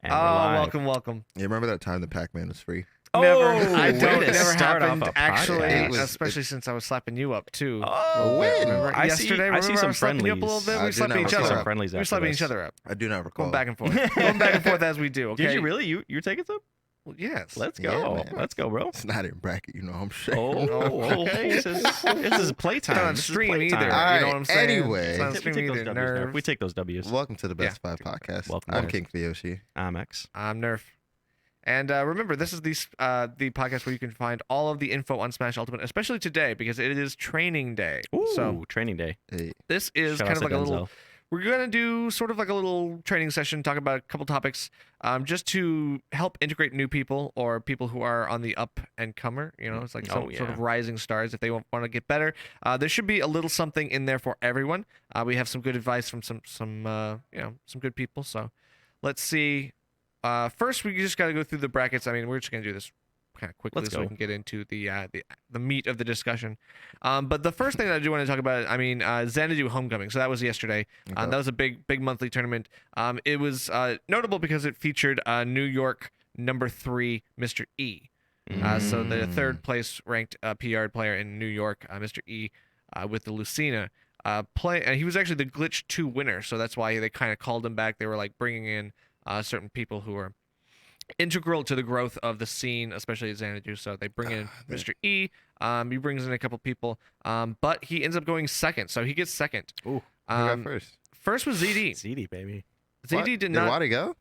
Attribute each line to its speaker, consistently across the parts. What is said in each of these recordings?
Speaker 1: And we're live.
Speaker 2: welcome.
Speaker 3: You remember that time the Pac-Man was free?
Speaker 2: Never.
Speaker 1: Oh,
Speaker 2: I
Speaker 1: way
Speaker 2: don't.
Speaker 1: to
Speaker 2: Never
Speaker 1: start off
Speaker 2: happened.
Speaker 1: a
Speaker 2: Actually,
Speaker 1: podcast.
Speaker 2: especially since I was slapping you up too.
Speaker 1: Oh,
Speaker 3: when?
Speaker 2: Remember
Speaker 1: I
Speaker 2: yesterday?
Speaker 1: see
Speaker 2: Remember
Speaker 1: some
Speaker 2: I was slapping you up a
Speaker 1: friendlies.
Speaker 2: little bit.
Speaker 3: I
Speaker 2: We
Speaker 3: do
Speaker 2: slapped
Speaker 3: not
Speaker 2: each
Speaker 3: recall.
Speaker 2: other
Speaker 1: Some
Speaker 2: up.
Speaker 1: friendlies
Speaker 2: We
Speaker 1: after
Speaker 2: slapping
Speaker 1: this.
Speaker 2: each other up.
Speaker 3: I do not recall.
Speaker 2: Going back and forth. Going back and forth as we do. Okay.
Speaker 1: Did you really? You're taking some?
Speaker 2: Well, yes.
Speaker 1: Let's
Speaker 3: Yeah,
Speaker 1: go.
Speaker 3: man.
Speaker 1: Let's go, bro.
Speaker 3: It's not in bracket, you know what I'm saying?
Speaker 1: Oh, okay. This is playtime.
Speaker 2: It's not on
Speaker 1: This is
Speaker 2: stream
Speaker 1: playtime.
Speaker 2: either.
Speaker 3: All
Speaker 2: You know
Speaker 3: right,
Speaker 2: what I'm saying?
Speaker 3: anyway.
Speaker 2: It's not on
Speaker 1: We
Speaker 2: stream
Speaker 1: take those
Speaker 2: either.
Speaker 1: W's, Nerf.
Speaker 2: Nerf.
Speaker 1: We take those W's.
Speaker 3: Welcome to the Best Five podcast.
Speaker 1: Welcome,
Speaker 3: I'm
Speaker 1: guys.
Speaker 3: King Fiyoshi.
Speaker 1: I'm X.
Speaker 2: I'm Nerf. And remember, this is the podcast where you can find all of the info on Smash Ultimate, especially today because it is training day.
Speaker 1: Ooh,
Speaker 2: So
Speaker 1: training day.
Speaker 3: Hey,
Speaker 2: this is
Speaker 1: Shout
Speaker 2: kind
Speaker 1: out
Speaker 2: of
Speaker 1: to
Speaker 2: like a
Speaker 1: Denzel.
Speaker 2: little. We're gonna do sort of like a little training session, talk about a couple topics, just to help integrate new people or people who are on the up and comer. You know, it's like some sort of rising stars if they want to get better. There should be a little something in there for everyone. We have some good advice from some good people. So let's see. First, we just got to go through the brackets. I mean, we're just gonna do this kind of quickly
Speaker 1: Let's
Speaker 2: so we
Speaker 1: go.
Speaker 2: can get into the meat of the discussion. But the first thing that I do want to talk about, I mean, Xanadu Homecoming. So that was yesterday.
Speaker 3: Okay.
Speaker 2: That was a big monthly tournament. It was notable because it featured New York number 3 Mr. E. So the third place ranked PR player in New York, Mr. E, with the Lucina. He was actually the Glitch 2 winner, so that's why they kind of called him back. They were like bringing in certain people who are integral to the growth of the scene, especially at Xanadu. So they bring in Mr. E. He brings in a couple people, but he ends up going second, so he gets second.
Speaker 1: Ooh,
Speaker 3: who got first?
Speaker 2: First was ZD.
Speaker 1: ZD, baby.
Speaker 2: ZD did not.
Speaker 3: Wadi go?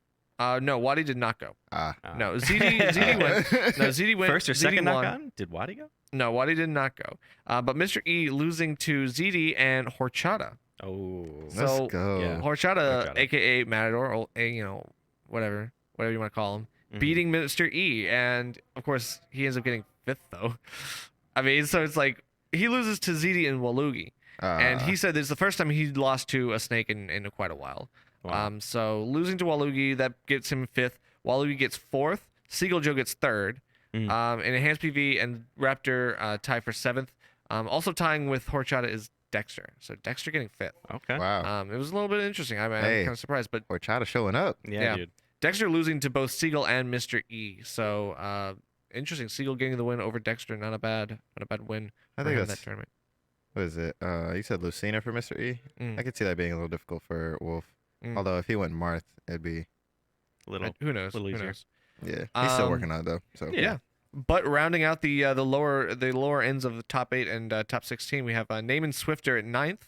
Speaker 2: No, Wadi did not go. No, ZD went. No, ZD went.
Speaker 1: First or
Speaker 2: ZD
Speaker 1: second
Speaker 2: won.
Speaker 1: knock on? Did Wadi go?
Speaker 2: No, Wadi did not go. But Mr. E losing to ZD and Horchata.
Speaker 1: Oh.
Speaker 3: Let's
Speaker 2: So,
Speaker 3: go.
Speaker 1: yeah.
Speaker 2: Horchata,
Speaker 1: Horchata.
Speaker 2: aka Matador, or whatever you want to call him, beating Mr. E, and of course he ends up getting 5th though. I mean, so it's like he loses to ZD and Waluigi, and he said this is the first time he lost to a snake in quite a while.
Speaker 1: Wow.
Speaker 2: So losing to Waluigi, that gets him 5th. Waluigi gets 4th. Seagull Joe gets 3rd. And Enhanced PV and Raptor tie for 7th. Also tying with Horchata is Dexter. So Dexter getting 5th.
Speaker 1: Okay.
Speaker 3: Wow.
Speaker 2: It was a little bit interesting. I'm kind of surprised, but
Speaker 3: Horchata showing up.
Speaker 1: Yeah, dude.
Speaker 2: Dexter losing to both Seagull and Mr. E. So interesting. Seagull getting the win over Dexter. Not a bad win.
Speaker 3: I
Speaker 2: for
Speaker 3: think
Speaker 2: him in
Speaker 3: that's
Speaker 2: that tournament.
Speaker 3: what is it? You said Lucina for Mr. E. I could see that being a little difficult for Wolf. Although if he went Marth, it'd be
Speaker 2: Who knows?
Speaker 1: little
Speaker 2: Who
Speaker 1: easier.
Speaker 2: knows?
Speaker 3: yeah. He's still working on it though. So
Speaker 2: Yeah. But rounding out the lower ends of the top 8 and top 16, we have Naaman Swifter at 9th,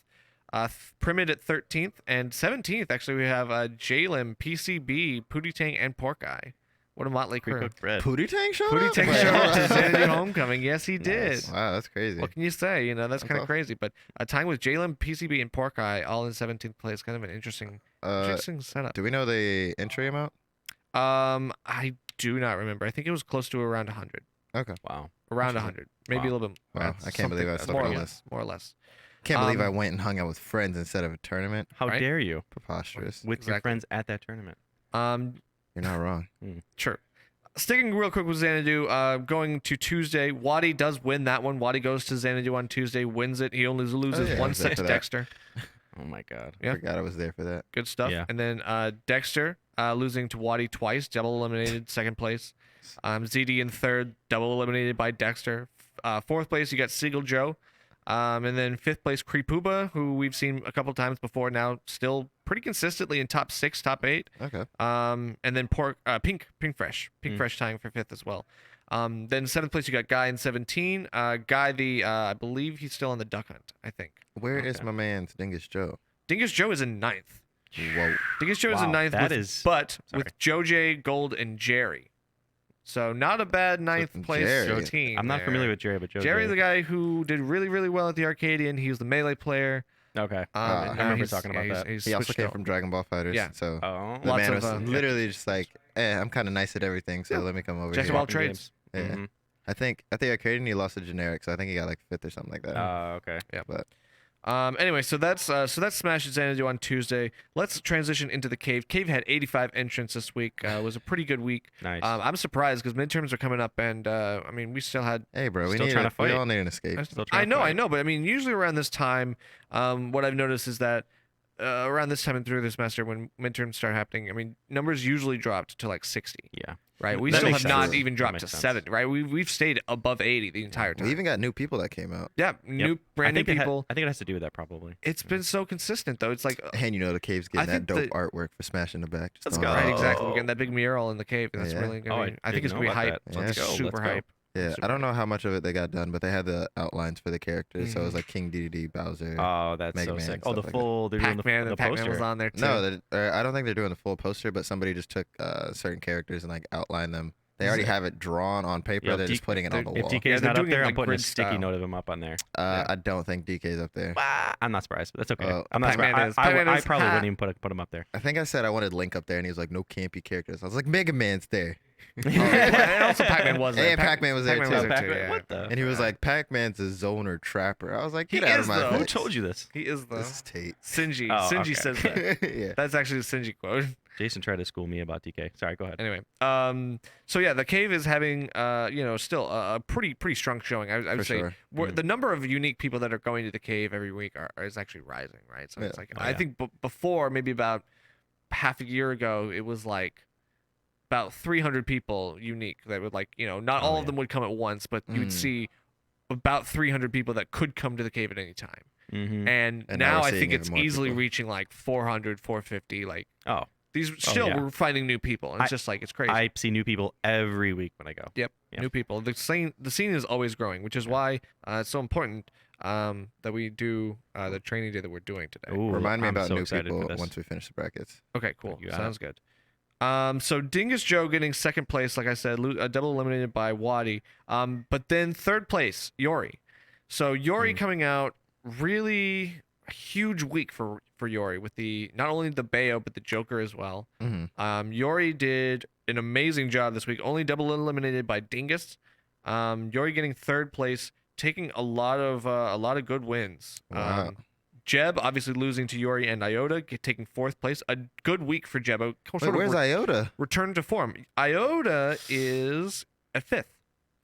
Speaker 2: Primid at 13th, and 17th. Actually, we have Jalen, PCB, Pootie Tang, and Pork Eye. What a motley crew.
Speaker 1: Pre-cooked bread.
Speaker 3: Pootie Tang showed
Speaker 2: Pootie
Speaker 3: up.
Speaker 2: Tang showed up to Xanadu Homecoming. Yes, he did.
Speaker 1: Nice.
Speaker 3: Wow, that's crazy.
Speaker 2: What can you say? You know, that's kind of
Speaker 3: awesome.
Speaker 2: crazy. But tying with Jalen, PCB, and Pork Eye all in 17th place. Kind of an interesting setup.
Speaker 3: Do we know the entry amount?
Speaker 2: I do not remember. I think it was close to around 100.
Speaker 3: Okay.
Speaker 1: Wow.
Speaker 2: Around 100. Maybe
Speaker 1: Wow.
Speaker 2: a little bit.
Speaker 3: Wow, I can't believe I
Speaker 2: something-
Speaker 3: slept
Speaker 2: more
Speaker 3: on
Speaker 2: or
Speaker 3: this.
Speaker 2: less. More or less.
Speaker 3: Can't believe I went and hung out with friends instead of a tournament.
Speaker 1: How
Speaker 2: Right?
Speaker 1: dare you?
Speaker 3: Preposterous.
Speaker 1: With your
Speaker 2: Exactly.
Speaker 1: friends at that tournament.
Speaker 3: You're not wrong.
Speaker 2: Sure. Sticking real quick with Xanadu, going to Tuesday. Wadi does win that one. Wadi goes to Xanadu on Tuesday, wins it. He only loses
Speaker 3: yeah, I
Speaker 2: one
Speaker 3: was there
Speaker 2: set
Speaker 3: for
Speaker 2: to
Speaker 3: that.
Speaker 2: Dexter.
Speaker 1: Oh my God.
Speaker 2: Yeah.
Speaker 3: Forgot I was there for that.
Speaker 2: Good stuff.
Speaker 1: Yeah.
Speaker 2: And then Dexter losing to Wadi twice, double eliminated, second place. ZD in 3rd, double eliminated by Dexter. 4th place, you got Seagull Joe. And then 5th place, Creepuba, who we've seen a couple times before now, still pretty consistently in top 6, top 8.
Speaker 3: Okay.
Speaker 2: And then Pink Fresh tying for 5th as well. Then 7th place you got Guy in 17. Guy, I believe he's still on the duck hunt. I think.
Speaker 3: Where is
Speaker 1: Okay.
Speaker 3: my man Dingus Joe?
Speaker 2: Dingus Joe is in 9th.
Speaker 3: Whoa.
Speaker 2: Dingus Joe is in
Speaker 1: Wow,
Speaker 2: 9th.
Speaker 1: that
Speaker 2: with,
Speaker 1: is-
Speaker 2: but
Speaker 1: sorry.
Speaker 2: with Joe J, Gold, and Jerry. So not a bad 9th place
Speaker 3: Jerry.
Speaker 2: team.
Speaker 1: I'm not
Speaker 2: there.
Speaker 1: familiar with Jerry, but Joe.
Speaker 2: Jerry, the guy who did really, really well at the Arcadian. He was the melee player.
Speaker 1: Okay.
Speaker 2: And
Speaker 1: I
Speaker 2: now
Speaker 1: remember
Speaker 2: he's-
Speaker 1: talking about that.
Speaker 2: He's
Speaker 3: He also
Speaker 2: switched
Speaker 3: came
Speaker 2: over.
Speaker 3: from Dragon Ball Fighters.
Speaker 2: Yeah.
Speaker 3: So
Speaker 1: Oh.
Speaker 3: the
Speaker 2: Lots
Speaker 3: man
Speaker 2: of,
Speaker 3: was literally just like, I'm kind of nice at everything, so let me come over
Speaker 2: Jack
Speaker 3: here.
Speaker 2: of all
Speaker 1: Walking
Speaker 2: trades.
Speaker 1: games.
Speaker 3: Yeah.
Speaker 1: Mhm.
Speaker 3: I think at the Arcadian he lost a generic, so I think he got like 5th or something like that.
Speaker 1: Okay.
Speaker 3: But
Speaker 2: Anyway, so that's Smash at Xanadu on Tuesday. Let's transition into the Cave. Cave had 85 entrants this week. It was a pretty good week.
Speaker 1: Nice.
Speaker 2: I'm surprised because midterms are coming up, and I mean we still had.
Speaker 3: hey, bro,
Speaker 1: Still trying to
Speaker 3: we
Speaker 1: fight.
Speaker 3: all need an escape.
Speaker 1: Still trying to
Speaker 2: I
Speaker 1: fight.
Speaker 2: know, but I mean usually around this time, what I've noticed is that around this time and through this semester when midterms start happening, I mean, numbers usually dropped to like 60.
Speaker 1: Yeah.
Speaker 2: Right. We
Speaker 1: That
Speaker 2: still
Speaker 1: makes
Speaker 2: have not
Speaker 1: sense.
Speaker 2: even
Speaker 1: That
Speaker 2: dropped
Speaker 1: makes
Speaker 2: to
Speaker 1: sense.
Speaker 2: 70. Right. We've stayed above 80 the entire time.
Speaker 3: We even got new people that came out.
Speaker 2: Yeah. New brand new people.
Speaker 1: I think it has to do with that probably.
Speaker 2: It's been so consistent though. It's like
Speaker 3: And the cave's getting that
Speaker 2: think
Speaker 3: dope artwork for Smash in the back. Just
Speaker 1: Let's
Speaker 3: going
Speaker 1: go.
Speaker 2: right.
Speaker 3: on.
Speaker 2: Exactly. We're getting that big mural in the cave, and that's
Speaker 3: Yeah.
Speaker 2: really gonna be, I think
Speaker 1: didn't
Speaker 2: it's gonna be
Speaker 1: know about
Speaker 2: hype.
Speaker 1: that.
Speaker 3: Yeah.
Speaker 1: Let's go.
Speaker 2: Super
Speaker 1: Let's go.
Speaker 2: hype.
Speaker 3: Yeah,
Speaker 2: Super
Speaker 3: I don't know how much of it they got done, but they had the outlines for the characters. So it was like King Dedede, Bowser.
Speaker 1: Oh, that's
Speaker 3: Mega
Speaker 1: so
Speaker 3: Man,
Speaker 1: sick.
Speaker 3: stuff
Speaker 1: Oh, the
Speaker 3: like that.
Speaker 1: full. They're doing
Speaker 2: Pac-Man,
Speaker 1: the
Speaker 2: Pac-Man
Speaker 1: poster.
Speaker 2: was on there too.
Speaker 3: No, I don't think they're doing the full poster, but somebody just took certain characters and like outlined them. They already have it drawn on paper.
Speaker 1: Yeah,
Speaker 3: they're just putting it on the
Speaker 1: If
Speaker 3: wall.
Speaker 1: DK
Speaker 2: Yeah,
Speaker 1: is
Speaker 2: they're
Speaker 1: not up
Speaker 2: doing it
Speaker 1: there, I'm
Speaker 2: like
Speaker 1: putting a
Speaker 2: grid
Speaker 1: sticky
Speaker 2: style.
Speaker 1: note of him up on there.
Speaker 3: I don't think DK's up there.
Speaker 1: I'm not surprised, but that's okay.
Speaker 3: Well,
Speaker 1: I'm not
Speaker 2: Pac-Man
Speaker 1: surprised.
Speaker 2: is-
Speaker 1: I
Speaker 2: Pac-Man is-
Speaker 1: probably wouldn't even put him up there.
Speaker 3: I think I said I wanted Link up there, and he was like, "No campy characters." I was like, "Mega Man's there,"
Speaker 2: And also Pac-Man was there.
Speaker 3: and Pac-Man was there
Speaker 2: Pac-Man
Speaker 3: too.
Speaker 2: was there
Speaker 1: Pac-Man,
Speaker 2: yeah.
Speaker 1: what the?
Speaker 3: And he was like, "Pac-Man's a zoner trapper." I was like,
Speaker 2: He
Speaker 3: "Get out
Speaker 2: is,
Speaker 3: of my
Speaker 2: though.
Speaker 1: Who
Speaker 3: face."
Speaker 1: told you this?
Speaker 2: He is the
Speaker 3: This is Tate.
Speaker 2: Sinji.
Speaker 1: Oh,
Speaker 2: Sinji
Speaker 1: okay.
Speaker 2: says that.
Speaker 3: Yeah.
Speaker 2: That's actually a Sinji quote.
Speaker 1: Jason tried to school me about DK. Sorry, go ahead.
Speaker 2: Anyway, so yeah, the cave is having, still a pretty strong showing. I
Speaker 3: For
Speaker 2: would say
Speaker 3: sure.
Speaker 2: the number of unique people that are going to the cave every week is actually rising, right? So it's
Speaker 3: Yeah.
Speaker 2: like
Speaker 1: Oh,
Speaker 2: I
Speaker 1: yeah.
Speaker 2: think before maybe about half a year ago, it was like about 300 people unique that would like not
Speaker 1: Oh,
Speaker 2: all of
Speaker 1: yeah.
Speaker 2: them would come at once, but you'd
Speaker 3: Mm.
Speaker 2: see about 300 people that could come to the cave at any time.
Speaker 1: Mm-hmm.
Speaker 2: And
Speaker 3: And now
Speaker 2: now
Speaker 3: we're
Speaker 2: I
Speaker 3: seeing
Speaker 2: think
Speaker 3: even
Speaker 2: it's
Speaker 3: more
Speaker 2: easily
Speaker 3: people.
Speaker 2: reaching like 400, 450. Like
Speaker 1: Oh,
Speaker 2: these still
Speaker 1: yeah.
Speaker 2: we're finding new people, and it's just like it's crazy.
Speaker 1: I see new people every week when I go.
Speaker 2: Yep,
Speaker 1: Yeah.
Speaker 2: new people. The scene is always growing, which is why it's so important that we do the training day that we're doing today.
Speaker 1: Ooh,
Speaker 3: Remind me
Speaker 1: I'm
Speaker 3: about
Speaker 1: so
Speaker 3: new
Speaker 1: excited for
Speaker 3: people
Speaker 1: this.
Speaker 3: once we finish the brackets.
Speaker 2: Okay, cool.
Speaker 1: You got
Speaker 2: Sounds good. So Dingus Joe getting second place, like I said, double eliminated by Wadi. But then third place, Yori. So Yori coming out, really a huge week for Yori with the not only the Bayo but the Joker as well.
Speaker 3: Mm-hmm.
Speaker 2: Yori did an amazing job this week, only double eliminated by Dingus. Yori getting third place, taking a lot of good wins.
Speaker 3: Wow.
Speaker 2: Jeb obviously losing to Yori and Iota, taking fourth place. A good week for Jeb.
Speaker 3: Wait, where's Iota?
Speaker 2: Return to form. Iota is at fifth.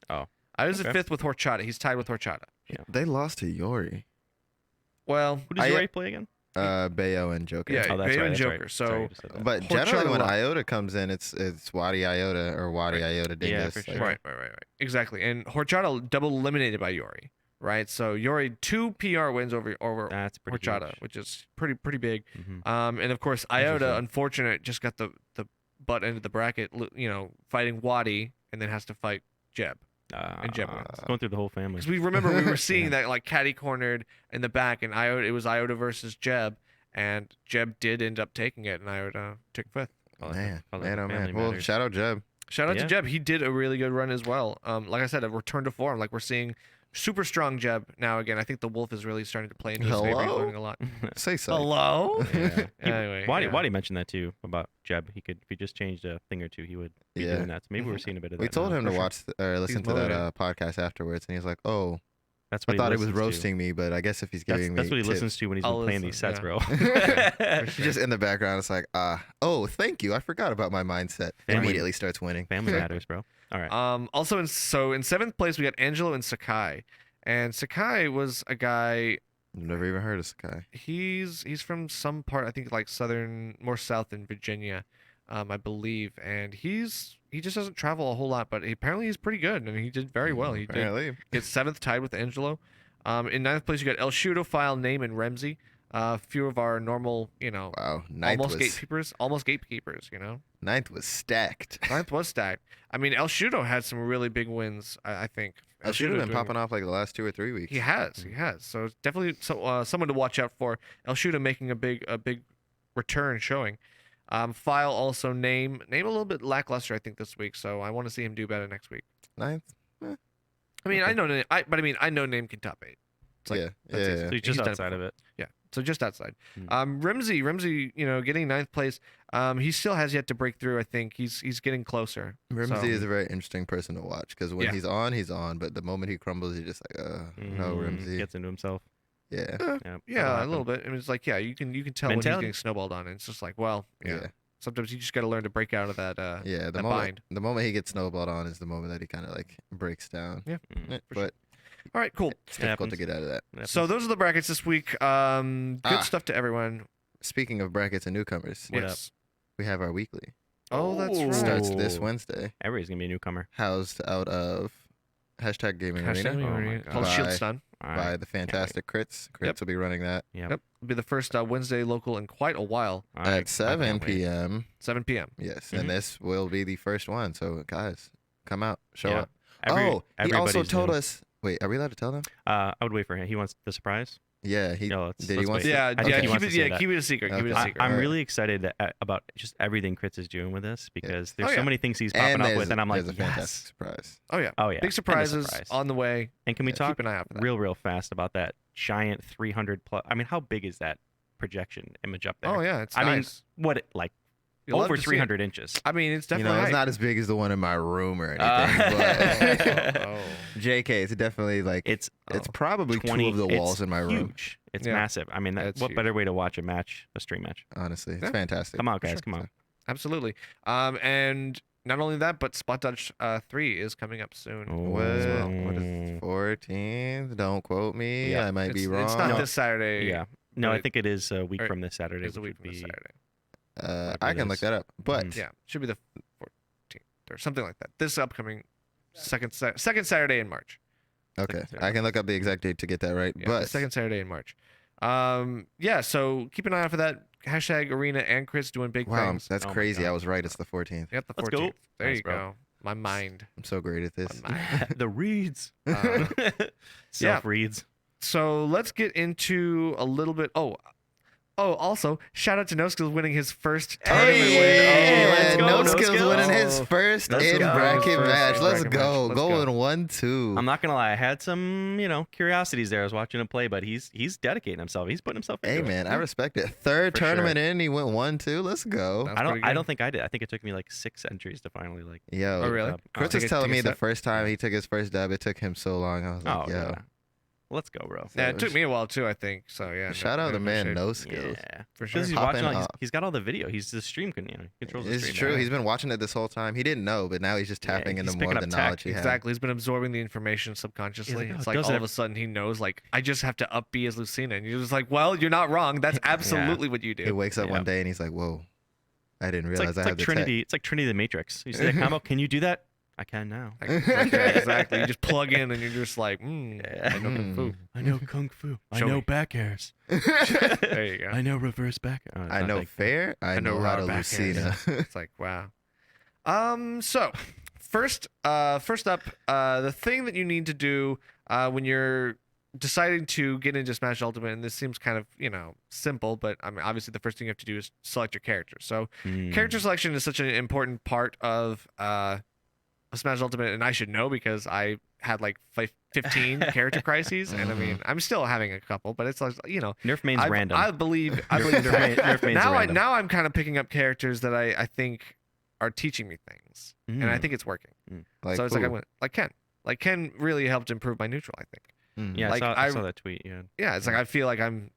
Speaker 1: Oh,
Speaker 2: Iota's at
Speaker 1: okay.
Speaker 2: fifth with Horchata. He's tied with Horchata.
Speaker 3: They lost to Yori.
Speaker 2: Well,
Speaker 1: Who does Yori play again?
Speaker 3: Bayo and Joker.
Speaker 2: Yeah,
Speaker 1: Oh, that's
Speaker 2: Bayo
Speaker 1: right.
Speaker 2: and
Speaker 1: That's
Speaker 2: Joker.
Speaker 1: right.
Speaker 2: So-
Speaker 1: Sorry, you just said that.
Speaker 3: But
Speaker 2: Horchata
Speaker 3: generally, when
Speaker 2: lost.
Speaker 3: Iota comes in, it's Wadi Iota or Wadi Iota Dingus.
Speaker 1: for sure.
Speaker 3: like-
Speaker 2: right. Exactly. And Horchata double eliminated by Yori. Right. So Yori 2 PR wins over
Speaker 1: That's pretty
Speaker 2: Horchata,
Speaker 1: huge.
Speaker 2: which is pretty big.
Speaker 1: Mhm.
Speaker 2: And of course Iota,
Speaker 3: Interesting.
Speaker 2: unfortunate, just got the butt end of the bracket. Fighting Wadi, and then has to fight Jeb. And Jeb wins.
Speaker 1: It's going through the whole family.
Speaker 2: Because we remember we were seeing
Speaker 3: Yeah.
Speaker 2: that like catty cornered in the back, and Iota, it was Iota versus Jeb, and Jeb did end up taking it, and Iota took fifth.
Speaker 3: Man,
Speaker 1: Follow
Speaker 3: man,
Speaker 1: the
Speaker 3: oh
Speaker 1: family
Speaker 3: man. Well,
Speaker 1: matters.
Speaker 3: shout out Jeb.
Speaker 2: Shout out to
Speaker 1: Yeah.
Speaker 2: Jeb. He did a really good run as well. Like I said, a return to form. Like we're seeing super strong Jeb now again. I think the wolf is really starting to play into his favor. He's
Speaker 3: Hello?
Speaker 2: learning a lot.
Speaker 3: Say so.
Speaker 2: Hello.
Speaker 1: Yeah.
Speaker 2: Anyway,
Speaker 1: Wadi mentioned that too about Jeb. He could, if he just changed a thing or two, he would be
Speaker 3: Yeah.
Speaker 1: doing that. So maybe we're seeing a bit of that.
Speaker 3: We told
Speaker 1: now.
Speaker 3: him to
Speaker 2: For sure.
Speaker 3: watch or listen
Speaker 2: He's
Speaker 3: to that
Speaker 2: motivated.
Speaker 3: podcast afterwards, and he's like, "Oh,
Speaker 1: That's
Speaker 3: I
Speaker 1: what
Speaker 3: thought he was
Speaker 1: listens to.
Speaker 3: roasting me, but I guess if he's
Speaker 1: That's,
Speaker 3: giving
Speaker 1: that's
Speaker 3: me
Speaker 1: what he
Speaker 3: tips."
Speaker 1: listens to when he's
Speaker 2: I'll
Speaker 1: been playing these
Speaker 2: listen,
Speaker 1: sets,
Speaker 2: yeah.
Speaker 1: bro.
Speaker 3: Just in the background, it's like, oh, thank you. I forgot about my mindset.
Speaker 1: Family.
Speaker 3: Immediately starts winning.
Speaker 1: Family matters, bro. All right.
Speaker 2: Also, in seventh place we got Angelo and Sakai, and Sakai was a guy.
Speaker 3: I've never even heard of Sakai.
Speaker 2: He's from some part, I think like more south in Virginia, I believe, and he just doesn't travel a whole lot, but apparently he's pretty good, and he did very well. He did
Speaker 3: Apparently.
Speaker 2: get seventh, tied with Angelo. In ninth place you got El Shudo, File, Name, and Remzi. Few of our normal,
Speaker 3: Wow. Ninth
Speaker 2: almost gatekeepers,
Speaker 3: ninth was stacked.
Speaker 2: Ninth was stacked. I mean, El Shudo had some really big wins, I think.
Speaker 3: I should have been
Speaker 2: doing-
Speaker 3: popping off like the last 2 or 3 weeks.
Speaker 2: He has. So it's definitely someone to watch out for. El Shudo making a big return showing. File also name a little bit lackluster, I think, this week. So I want to see him do better next week.
Speaker 3: Ninth.
Speaker 2: I mean,
Speaker 3: Okay.
Speaker 2: I know name can top 8. It's like,
Speaker 3: Yeah.
Speaker 2: that's
Speaker 3: Yeah.
Speaker 2: easy.
Speaker 1: so he's
Speaker 2: he's
Speaker 1: just
Speaker 2: done it
Speaker 1: outside of it.
Speaker 2: Yeah, so just outside.
Speaker 1: Hmm.
Speaker 2: Remzi, getting ninth place. He still has yet to break through. I think he's getting closer.
Speaker 3: Remzi
Speaker 2: So-
Speaker 3: is a very interesting person to watch because when
Speaker 2: Yeah.
Speaker 3: he's on. But the moment he crumbles, you're just like, no, Remzi.
Speaker 1: Gets into himself.
Speaker 3: Yeah.
Speaker 1: Yeah,
Speaker 2: Yeah, a little bit. I mean, it's like, yeah, you can tell when he's
Speaker 1: Mentality.
Speaker 2: getting snowballed on, and it's just like, well, yeah.
Speaker 3: Yeah.
Speaker 2: Sometimes you just got to learn to break out of that.
Speaker 3: Yeah.
Speaker 2: that bind.
Speaker 3: The moment he gets snowballed on is the moment that he kind of like breaks down.
Speaker 2: Yeah.
Speaker 1: Mm.
Speaker 2: for sure.
Speaker 3: But
Speaker 2: All right, cool.
Speaker 3: it's difficult to
Speaker 1: happens.
Speaker 3: get out of that.
Speaker 1: That
Speaker 2: So
Speaker 1: happens.
Speaker 2: those are the brackets this week. Good stuff to everyone.
Speaker 3: speaking of brackets and newcomers,
Speaker 1: What up?
Speaker 2: Yes.
Speaker 3: we have our weekly.
Speaker 2: Oh, that's right.
Speaker 3: Starts this
Speaker 1: Ooh.
Speaker 3: Wednesday.
Speaker 1: Everybody's gonna be a newcomer.
Speaker 3: Housed out of #Gaming
Speaker 2: Hashtag
Speaker 3: Arena
Speaker 2: Gaming
Speaker 1: Oh my
Speaker 2: Arena.
Speaker 1: God.
Speaker 2: Called Shield
Speaker 3: Bye.
Speaker 2: Stun.
Speaker 1: All right.
Speaker 3: by the fantastic Crits. Crits
Speaker 2: Yep.
Speaker 3: will be running that
Speaker 1: Yep.
Speaker 2: Yep. It'll be the first Wednesday local in quite a while.
Speaker 3: at 7 p.m.
Speaker 2: 7 p.m.
Speaker 3: Yes,
Speaker 1: Mhm.
Speaker 3: and this will be the first one. So guys, come out, show
Speaker 1: Yeah.
Speaker 3: up. He also
Speaker 1: Everybody's
Speaker 3: told
Speaker 1: new.
Speaker 3: us. Wait, are we allowed to tell them?
Speaker 1: I would wait for him. He wants the surprise.
Speaker 3: Yeah,
Speaker 1: No, let's,
Speaker 3: did he
Speaker 1: let's
Speaker 3: want
Speaker 1: wait.
Speaker 3: to-
Speaker 2: Yeah,
Speaker 1: I think
Speaker 2: yeah.
Speaker 1: he
Speaker 2: Keep
Speaker 1: wants
Speaker 2: it,
Speaker 1: to say that.
Speaker 2: keep it a secret. Keep it a
Speaker 3: Okay.
Speaker 2: secret.
Speaker 1: I'm
Speaker 3: Alright.
Speaker 1: really excited about just everything Crits is doing with this because there's
Speaker 2: Oh,
Speaker 1: so
Speaker 2: yeah.
Speaker 1: many things he's popping up with, and I'm like,
Speaker 3: there's a fantastic
Speaker 1: yes.
Speaker 3: surprise.
Speaker 2: Oh yeah.
Speaker 1: Oh yeah.
Speaker 2: Big
Speaker 1: and a
Speaker 2: surprises
Speaker 1: surprise.
Speaker 2: on the way.
Speaker 1: And can we
Speaker 3: Yeah.
Speaker 1: talk
Speaker 2: Keep an eye out for that.
Speaker 1: real fast about that giant 300 plus? I mean, how big is that projection image up there?
Speaker 2: Oh yeah, it's
Speaker 1: I mean,
Speaker 2: nice.
Speaker 1: what like
Speaker 2: You'll love
Speaker 1: over
Speaker 2: to see it.
Speaker 1: 300 inches?
Speaker 2: I mean, it's
Speaker 3: You
Speaker 2: definitely.
Speaker 3: know, it's
Speaker 2: hype.
Speaker 3: not as big as the one in my room or anything, but
Speaker 2: Oh.
Speaker 3: JK, it's definitely like
Speaker 1: It's
Speaker 3: it's
Speaker 2: Oh.
Speaker 3: probably
Speaker 1: 20
Speaker 3: two of the walls
Speaker 1: it's
Speaker 3: in my room.
Speaker 1: huge. It's
Speaker 2: Yeah.
Speaker 1: massive. I mean,
Speaker 2: It's
Speaker 1: what
Speaker 2: huge.
Speaker 1: better way to watch a stream match?
Speaker 3: Honestly, it's
Speaker 2: Yeah.
Speaker 3: fantastic.
Speaker 1: Come on,
Speaker 2: For
Speaker 1: guys,
Speaker 2: sure.
Speaker 1: come on.
Speaker 2: Absolutely. And not only that, but Spot Dodge 3 is coming up soon.
Speaker 3: What is
Speaker 1: Oh.
Speaker 3: it? 14th? Don't quote me.
Speaker 1: Yeah.
Speaker 3: I might be
Speaker 2: It's
Speaker 3: wrong.
Speaker 2: not
Speaker 1: No.
Speaker 2: this Saturday.
Speaker 1: Yeah. No, I
Speaker 2: Right.
Speaker 1: think it is a week
Speaker 2: Or
Speaker 1: from this Saturday.
Speaker 2: It's a
Speaker 1: which
Speaker 2: week
Speaker 1: would
Speaker 2: from this
Speaker 1: be-
Speaker 2: Saturday.
Speaker 3: I
Speaker 1: it
Speaker 3: can look
Speaker 1: is.
Speaker 3: that up. But
Speaker 1: Mhm.
Speaker 2: Yeah, should be the 14th or something like that. This upcoming second Saturday in March.
Speaker 3: okay,
Speaker 1: Saturday.
Speaker 3: I can look up the exact date to get that right.
Speaker 2: Yeah,
Speaker 3: but
Speaker 2: the second Saturday in March. Yeah, so keep an eye out for that. Hashtag Arena and Chris doing big
Speaker 3: wow,
Speaker 2: things.
Speaker 3: that's
Speaker 1: Oh my
Speaker 3: crazy.
Speaker 1: God.
Speaker 3: I was right. It's the 14th.
Speaker 2: Yep, the
Speaker 1: Let's go.
Speaker 2: 14th. There
Speaker 1: Nice,
Speaker 2: you
Speaker 1: bro.
Speaker 2: go. My mind.
Speaker 3: I'm so great at this.
Speaker 2: My mind.
Speaker 1: the reads.
Speaker 2: Uh,
Speaker 1: Self reads.
Speaker 2: So let's get into a little bit. Oh, also, shout out to No Skills winning his first tournament win.
Speaker 1: Hey,
Speaker 2: Oh,
Speaker 1: let's go,
Speaker 3: No
Speaker 1: No
Speaker 3: Skills
Speaker 1: Skills.
Speaker 3: winning his first
Speaker 1: Let's
Speaker 3: in
Speaker 1: go.
Speaker 3: bracket
Speaker 2: First
Speaker 3: match.
Speaker 2: in
Speaker 3: Let's
Speaker 2: bracket
Speaker 3: go.
Speaker 2: match. Let's
Speaker 3: Going
Speaker 2: go.
Speaker 3: 1-2.
Speaker 1: I'm not gonna lie, I had some, curiosities there. I was watching him play, but he's dedicating himself. He's putting himself into
Speaker 3: Hey
Speaker 1: it.
Speaker 3: man, I respect it. Third
Speaker 1: For sure.
Speaker 3: tournament in, he went 1-2. Let's go.
Speaker 2: That's
Speaker 1: I
Speaker 2: pretty good.
Speaker 1: don't think I did. I think it took me like 6 entries to finally like.
Speaker 3: Yo,
Speaker 2: Oh, really?
Speaker 3: Chris
Speaker 2: Take
Speaker 3: was
Speaker 2: a-
Speaker 3: telling
Speaker 2: take a
Speaker 3: me the
Speaker 2: set.
Speaker 3: first time he took his first dub, it took him so long. I was like,
Speaker 1: Oh
Speaker 3: yo.
Speaker 1: yeah. Let's go, bro.
Speaker 2: Yeah, it took me a while too, I think. So yeah.
Speaker 3: Shout
Speaker 2: no,
Speaker 3: out to
Speaker 2: no
Speaker 3: man
Speaker 2: shade.
Speaker 3: No Skills.
Speaker 1: Yeah.
Speaker 2: For sure.
Speaker 1: Because he's
Speaker 3: Popping
Speaker 1: watching.
Speaker 3: off.
Speaker 1: He's got all the video. He's the stream. He controls the
Speaker 3: It's
Speaker 1: stream.
Speaker 3: true.
Speaker 1: yeah.
Speaker 3: He's been watching it this whole time. He didn't know, but now he's just
Speaker 1: Yeah,
Speaker 3: tapping
Speaker 1: he's
Speaker 3: into
Speaker 1: picking
Speaker 3: more
Speaker 1: up
Speaker 3: of the
Speaker 1: tech.
Speaker 3: knowledge he has.
Speaker 2: Exactly. He's been absorbing the information subconsciously.
Speaker 1: like,
Speaker 2: It's
Speaker 1: oh,
Speaker 2: like
Speaker 1: does
Speaker 2: all
Speaker 1: it
Speaker 2: of a sudden he knows, like, I just have to up B as Lucina. And you're just like, well, you're not wrong. That's absolutely what you
Speaker 3: He
Speaker 2: do.
Speaker 3: wakes up
Speaker 1: Yeah.
Speaker 3: one day and he's like, whoa, I didn't
Speaker 1: It's
Speaker 3: realize
Speaker 1: like,
Speaker 3: I
Speaker 1: it's
Speaker 3: have
Speaker 1: like
Speaker 3: the
Speaker 1: Trinity. It's like Trinity the Matrix. You see that combo? Can you do that? I can now.
Speaker 2: Like, okay, exactly. You just plug in and you're just like, I know Kung Fu.
Speaker 1: I know kung fu. I
Speaker 2: Show
Speaker 1: know
Speaker 2: me.
Speaker 1: back airs.
Speaker 2: There you go.
Speaker 1: I know reverse back. Oh, it's
Speaker 3: I
Speaker 1: not
Speaker 3: know
Speaker 1: like-
Speaker 3: fair. I know how to
Speaker 2: raw back
Speaker 3: Lucina.
Speaker 2: It's like, wow. So first up, the thing that you need to do when you're deciding to get into Smash Ultimate, and this seems kind of, simple, but I mean, obviously the first thing you have to do is select your character. So
Speaker 1: Mm.
Speaker 2: character selection is such an important part of Smash Ultimate, and I should know because I had like 15 character crises, and I mean, I'm still having a couple, but it's like,
Speaker 1: Nerf main's random.
Speaker 2: I believe
Speaker 1: Nerf main's random.
Speaker 2: now I'm kind of picking up characters that I think are teaching me things, and I
Speaker 1: Mm.
Speaker 2: think it's working.
Speaker 3: Like,
Speaker 2: So it's like I
Speaker 3: who?
Speaker 2: went like Ken. Like Ken really helped improve my neutral, I think.
Speaker 3: Mm.
Speaker 1: Yeah,
Speaker 2: like,
Speaker 1: I
Speaker 2: I-
Speaker 1: saw that tweet. Yeah.
Speaker 2: Yeah, it's like I feel like I'm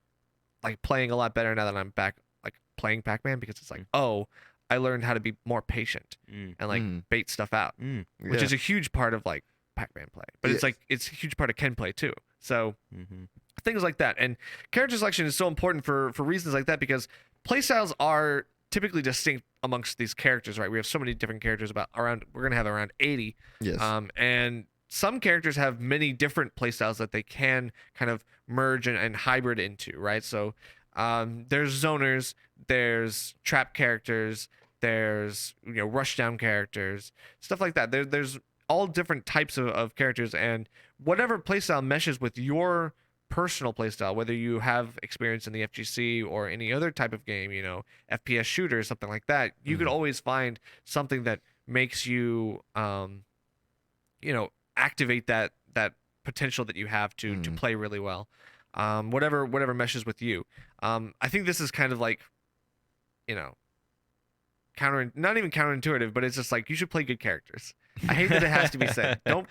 Speaker 2: like playing a lot better now that I'm back like playing Pac-Man, because it's like, oh, I learned how to be more patient
Speaker 1: Mm.
Speaker 2: and like
Speaker 3: Mm.
Speaker 2: bait stuff out,
Speaker 1: Mm.
Speaker 2: which
Speaker 3: Yeah.
Speaker 2: is a huge part of like Pac-Man play. But it's
Speaker 3: Yes.
Speaker 2: like it's a huge part of Ken play too. So
Speaker 1: Mhm.
Speaker 2: things like that, and character selection is so important for reasons like that, because playstyles are typically distinct amongst these characters, right? We have so many different characters, we're gonna have around 80.
Speaker 3: Yes.
Speaker 2: And some characters have many different playstyles that they can kind of merge and hybrid into, right? So there's zoners, there's trap characters, there's rushdown characters, stuff like that. There's all different types of characters, and whatever playstyle meshes with your personal playstyle, whether you have experience in the FGC or any other type of game, FPS shooter, something like that, you could always find something that makes you activate that potential that you have to play really well. Whatever meshes with you. I think this is kind of like, not even counterintuitive, but it's just like you should play good characters. I hate that it has to be said. Don't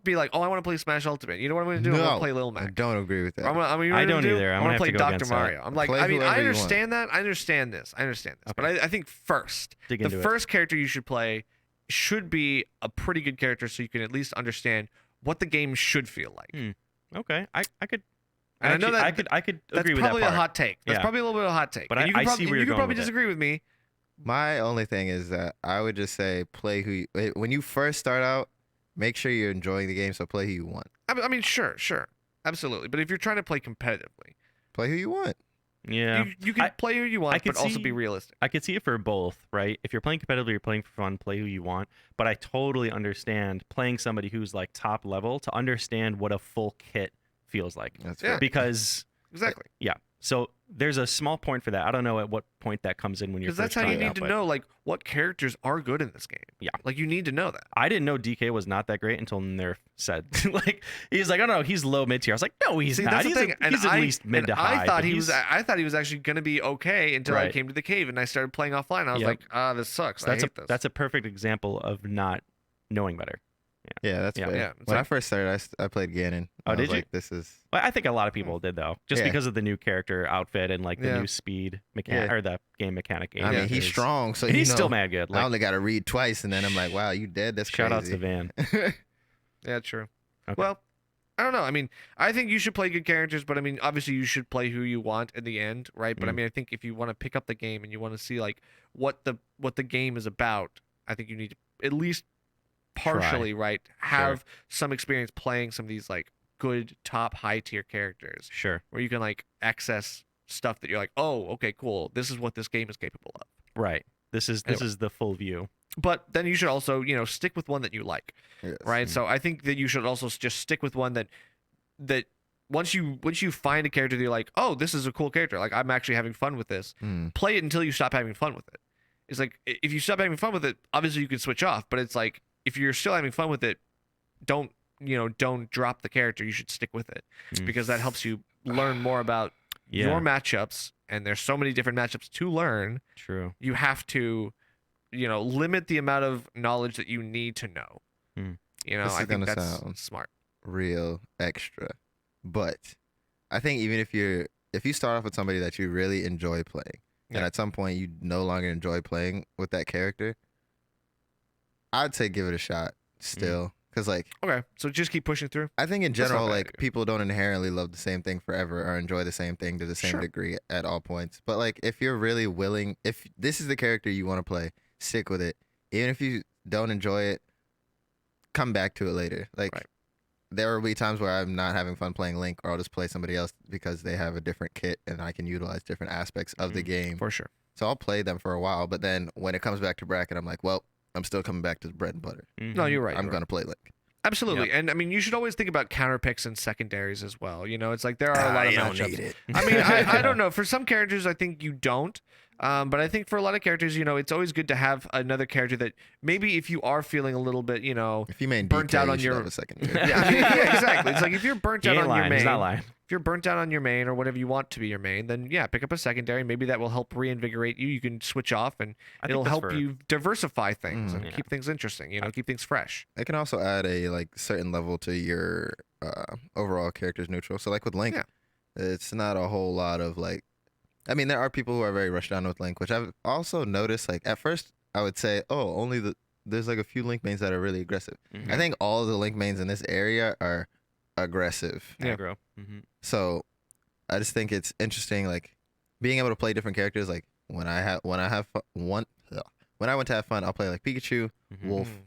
Speaker 2: be like, oh, I want to play Smash Ultimate. You know what I'm going to do? I'm going to play Lil
Speaker 3: I
Speaker 2: Mac.
Speaker 3: don't agree with that.
Speaker 1: I don't either. I'm
Speaker 2: going
Speaker 1: gonna
Speaker 2: to play
Speaker 1: have to go
Speaker 2: Dr.
Speaker 1: against that.
Speaker 2: Mario. I'm like,
Speaker 3: Play
Speaker 2: I mean, I
Speaker 3: whoever you want.
Speaker 2: understand that. I understand this. But I think first,
Speaker 1: Dig
Speaker 2: the
Speaker 1: into it.
Speaker 2: first character you should play should be a pretty good character, so you can at least understand what the game should feel like.
Speaker 1: Okay, I
Speaker 2: And
Speaker 1: Actually,
Speaker 2: I know that
Speaker 1: I could
Speaker 2: that's
Speaker 1: agree with
Speaker 2: probably
Speaker 1: that
Speaker 2: a
Speaker 1: part.
Speaker 2: hot take. That's
Speaker 1: Yeah.
Speaker 2: probably a little bit of a hot take.
Speaker 1: But
Speaker 2: And you
Speaker 1: I
Speaker 2: could
Speaker 1: see
Speaker 2: probably,
Speaker 1: where
Speaker 2: you
Speaker 1: you're
Speaker 2: could
Speaker 1: going
Speaker 2: probably
Speaker 1: with it.
Speaker 2: disagree with me.
Speaker 3: My only thing is that I would just say play who you, when you first start out, make sure you're enjoying the game. So play who you want.
Speaker 2: I mean, sure, absolutely. But if you're trying to play competitively,
Speaker 3: Play who you want.
Speaker 1: Yeah.
Speaker 2: you can play who you want,
Speaker 1: could
Speaker 2: but also
Speaker 1: see-
Speaker 2: be realistic.
Speaker 1: I could see it for both, right? If you're playing competitively, you're playing for fun, play who you want. But I totally understand playing somebody who's like top level to understand what a full kit feels like.
Speaker 3: That's
Speaker 2: Yeah.
Speaker 3: fair.
Speaker 1: Because
Speaker 2: Exactly.
Speaker 1: yeah, so there's a small point for that. I don't know at what point that comes in when you're
Speaker 2: Because that's
Speaker 1: first
Speaker 2: how you
Speaker 1: trying
Speaker 2: need
Speaker 1: out,
Speaker 2: to
Speaker 1: but
Speaker 2: know like what characters are good in this game.
Speaker 1: Yeah.
Speaker 2: Like you need to know that.
Speaker 1: I didn't know DK was not that great until Nerf said like he's like, oh no, he's low mid tier. I was like, no, he's
Speaker 2: See,
Speaker 1: not.
Speaker 2: that's
Speaker 1: He's,
Speaker 2: the thing.
Speaker 1: he's at least mid to high.
Speaker 2: I thought
Speaker 1: but
Speaker 2: he was.
Speaker 1: he's-
Speaker 2: I thought he was actually going to be okay until I
Speaker 1: Right.
Speaker 2: came to the cave and I started playing offline. I was
Speaker 1: Yep.
Speaker 2: like, this sucks.
Speaker 1: so
Speaker 2: I
Speaker 1: that's
Speaker 2: hate this.
Speaker 1: that's a perfect example of not knowing better.
Speaker 3: Yeah, that's
Speaker 1: Yeah.
Speaker 3: fair.
Speaker 2: Yeah, it's
Speaker 3: When I
Speaker 2: like-
Speaker 3: first started, I played Ganon.
Speaker 1: Oh,
Speaker 3: I was
Speaker 1: did you?
Speaker 3: like, this is
Speaker 1: Well, I think a lot of people did though, just
Speaker 3: Yeah.
Speaker 1: because of the new character outfit and like the
Speaker 2: Yeah.
Speaker 1: new speed mechanic
Speaker 3: Yeah.
Speaker 1: or the game mechanic.
Speaker 3: I mean,
Speaker 1: agent
Speaker 3: he's
Speaker 1: is-
Speaker 3: strong, so
Speaker 1: and he's
Speaker 3: you
Speaker 1: still
Speaker 3: know,
Speaker 1: mad good.
Speaker 3: I
Speaker 1: Like,
Speaker 3: only got to read twice, and then I'm like, wow, you dead? That's
Speaker 1: shout outs to
Speaker 3: crazy.
Speaker 1: Van.
Speaker 2: Yeah, true.
Speaker 1: Okay.
Speaker 2: Well, I don't know. I mean, I think you should play good characters, but I mean, obviously you should play who you want in the end, right? But I
Speaker 1: Mm.
Speaker 2: mean, I think if you want to pick up the game and you want to see like what the game is about, I think you need to at least partially, right, have some experience playing some of these like good top high tier characters
Speaker 1: Sure.
Speaker 2: where you can like access stuff that you're like, oh, okay, cool. This is what this game is capable of.
Speaker 1: Right. This is
Speaker 2: Anyway.
Speaker 1: the full view.
Speaker 2: But then you should also, stick with one that you like.
Speaker 3: Yes.
Speaker 2: Right. So I think that you should also just stick with one that once you find a character that you're like, oh, this is a cool character, like I'm actually having fun with this,
Speaker 3: Mm.
Speaker 2: play it until you stop having fun with it. It's like if you stop having fun with it, obviously you can switch off, but it's like if you're still having fun with it, don't drop the character. You should stick with it
Speaker 1: Mm.
Speaker 2: because that helps you learn more about
Speaker 1: Yeah.
Speaker 2: your matchups, and there's so many different matchups to learn.
Speaker 1: True.
Speaker 2: You have to limit the amount of knowledge that you need to know.
Speaker 1: Hmm.
Speaker 3: This is
Speaker 2: I think
Speaker 3: gonna
Speaker 2: that's
Speaker 3: sound-
Speaker 2: smart.
Speaker 3: Real extra, but I think even if you start off with somebody that you really enjoy playing, and
Speaker 2: Yeah.
Speaker 3: at some point you no longer enjoy playing with that character, I'd say give it a shot still, because like
Speaker 2: Okay, so just keep pushing through.
Speaker 3: I think in
Speaker 2: That's not
Speaker 3: general,
Speaker 2: bad
Speaker 3: like
Speaker 2: idea.
Speaker 3: people don't inherently love the same thing forever or enjoy the same thing to the same
Speaker 2: Sure.
Speaker 3: degree at all points. But like, if you're really willing, if this is the character you want to play, stick with it. Even if you don't enjoy it, come back to it later. Like,
Speaker 2: Right.
Speaker 3: there will be times where I'm not having fun playing Link, or I'll just play somebody else because they have a different kit and I can utilize different aspects of the game.
Speaker 2: For sure.
Speaker 3: So I'll play them for a while, but then when it comes back to bracket, I'm like, well, I'm still coming back to the bread and butter.
Speaker 2: No,
Speaker 1: Mhm.
Speaker 2: you're right.
Speaker 3: I'm
Speaker 2: you're right.
Speaker 3: gonna play Link.
Speaker 2: Absolutely. And I mean, you should always think about counter picks and secondaries as well. It's like there are a lot of
Speaker 3: I don't
Speaker 2: matchups.
Speaker 3: need it.
Speaker 2: I mean, I don't know. For some characters, I think you don't. But I think for a lot of characters, it's always good to have another character that maybe if you are feeling a little bit,
Speaker 3: If you main
Speaker 2: burnt
Speaker 3: DK,
Speaker 2: out
Speaker 3: you
Speaker 2: on
Speaker 3: should
Speaker 2: your-
Speaker 3: have a second.
Speaker 2: yeah, I mean, yeah, exactly. It's like if you're burnt
Speaker 1: He
Speaker 2: out
Speaker 1: ain't
Speaker 2: on
Speaker 1: lying.
Speaker 2: your main,
Speaker 1: He's not lying.
Speaker 2: if you're burnt out on your main or whatever you want to be your main, then yeah, pick up a secondary. Maybe that will help reinvigorate you. You can switch off, and
Speaker 1: I think
Speaker 2: it'll
Speaker 1: that's
Speaker 2: help
Speaker 1: for-
Speaker 2: you diversify things
Speaker 3: Mm.
Speaker 2: and
Speaker 1: Yeah.
Speaker 2: keep things interesting. Keep things fresh.
Speaker 3: It can also add a like certain level to your overall character's neutral. So like with Link,
Speaker 2: Yeah.
Speaker 3: it's not a whole lot of like. I mean, there are people who are very rushed down with Link, which I've also noticed. Like at first, I would say, oh, only there's like a few Link mains that are really aggressive.
Speaker 1: Mhm.
Speaker 3: I think all of the Link mains in this area are aggressive.
Speaker 2: Yeah.
Speaker 1: Aggro. Mhm.
Speaker 3: So I just think it's interesting, like being able to play different characters. Like when I went to have fun, I'll play like Pikachu,
Speaker 1: Mhm.
Speaker 3: Wolf,
Speaker 2: Mhm.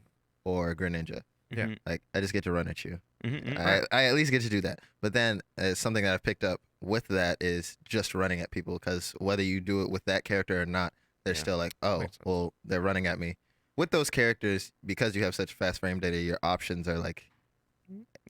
Speaker 3: or Greninja.
Speaker 2: Yeah.
Speaker 1: Mhm.
Speaker 3: Like I just get to run at you.
Speaker 1: Mhm. Mhm.
Speaker 3: I at least get to do that. But then something that I've picked up with that is just running at people, because whether you do it with that character or not, they're
Speaker 1: Yeah.
Speaker 3: still like, oh,
Speaker 2: Makes sense.
Speaker 3: well, they're running at me. With those characters, because you have such fast frame data, your options are like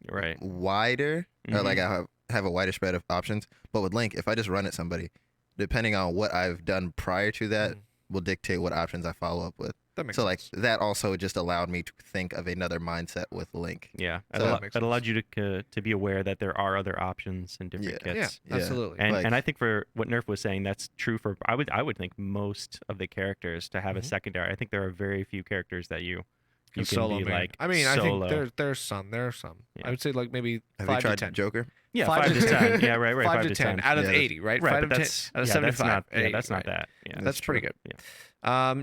Speaker 1: Right.
Speaker 3: wider, or like
Speaker 1: Mhm.
Speaker 3: I have a wider spread of options. But with Link, if I just run at somebody, depending on what I've done prior to that,
Speaker 2: Mhm.
Speaker 3: will dictate what options I follow up with.
Speaker 2: That makes
Speaker 3: So like
Speaker 2: sense.
Speaker 3: that also just allowed me to think of another mindset with Link.
Speaker 1: Yeah.
Speaker 3: So that
Speaker 2: makes
Speaker 1: That allowed
Speaker 2: sense.
Speaker 1: you to be aware that there are other options and different
Speaker 3: Yeah.
Speaker 1: kits.
Speaker 2: Yeah, absolutely.
Speaker 1: And
Speaker 3: Like-
Speaker 1: and I think for what Nerf was saying, that's true for I would think most of the characters to have a
Speaker 2: Mhm.
Speaker 1: secondary. I think there are very few characters that you can
Speaker 2: solo
Speaker 1: be
Speaker 2: main.
Speaker 1: like
Speaker 2: I mean,
Speaker 1: solo.
Speaker 2: I think there are some.
Speaker 1: Yeah.
Speaker 2: I would say like maybe
Speaker 3: Have
Speaker 2: 5
Speaker 3: you tried
Speaker 2: to 10.
Speaker 3: Joker?
Speaker 1: yeah,
Speaker 2: 5
Speaker 1: 5 to 10. Yeah, right,
Speaker 2: 5 to 10 out of
Speaker 3: Yeah, that's-
Speaker 2: 80, right?
Speaker 1: Right,
Speaker 2: 5
Speaker 1: but
Speaker 2: to 10
Speaker 1: that's
Speaker 2: out of
Speaker 1: yeah,
Speaker 2: 75.
Speaker 1: That's not, yeah,
Speaker 2: 80,
Speaker 1: that's not
Speaker 2: right.
Speaker 1: that. Yeah.
Speaker 2: That's pretty
Speaker 3: true.
Speaker 2: good.
Speaker 1: Yeah.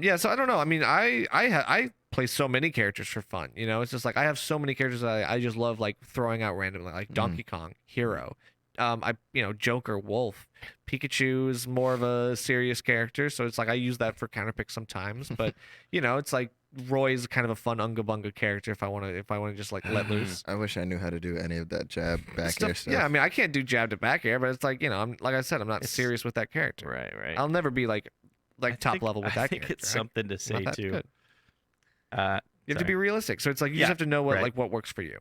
Speaker 2: Yeah, so I don't know. I mean, I play so many characters for fun. It's just like I have so many characters that I just love like throwing out randomly, like
Speaker 3: Mhm.
Speaker 2: Donkey Kong, Hero, I Joker, Wolf. Pikachu is more of a serious character, so it's like I use that for counterpick sometimes. But it's like Roy's kind of a fun unga bunga character if I want to just like let loose.
Speaker 3: I wish I knew how to do any of that jab back air stuff.
Speaker 2: Yeah, I mean I can't do jab to back air, but it's like I'm like I said, I'm not
Speaker 1: It's-
Speaker 2: serious with that character.
Speaker 1: Right.
Speaker 2: I'll never be like top level with that
Speaker 1: I think
Speaker 2: character.
Speaker 1: it's something to say
Speaker 2: Not that
Speaker 1: too.
Speaker 2: good.
Speaker 1: Uh,
Speaker 2: You have to be realistic, so it's like you just have to know what works for you.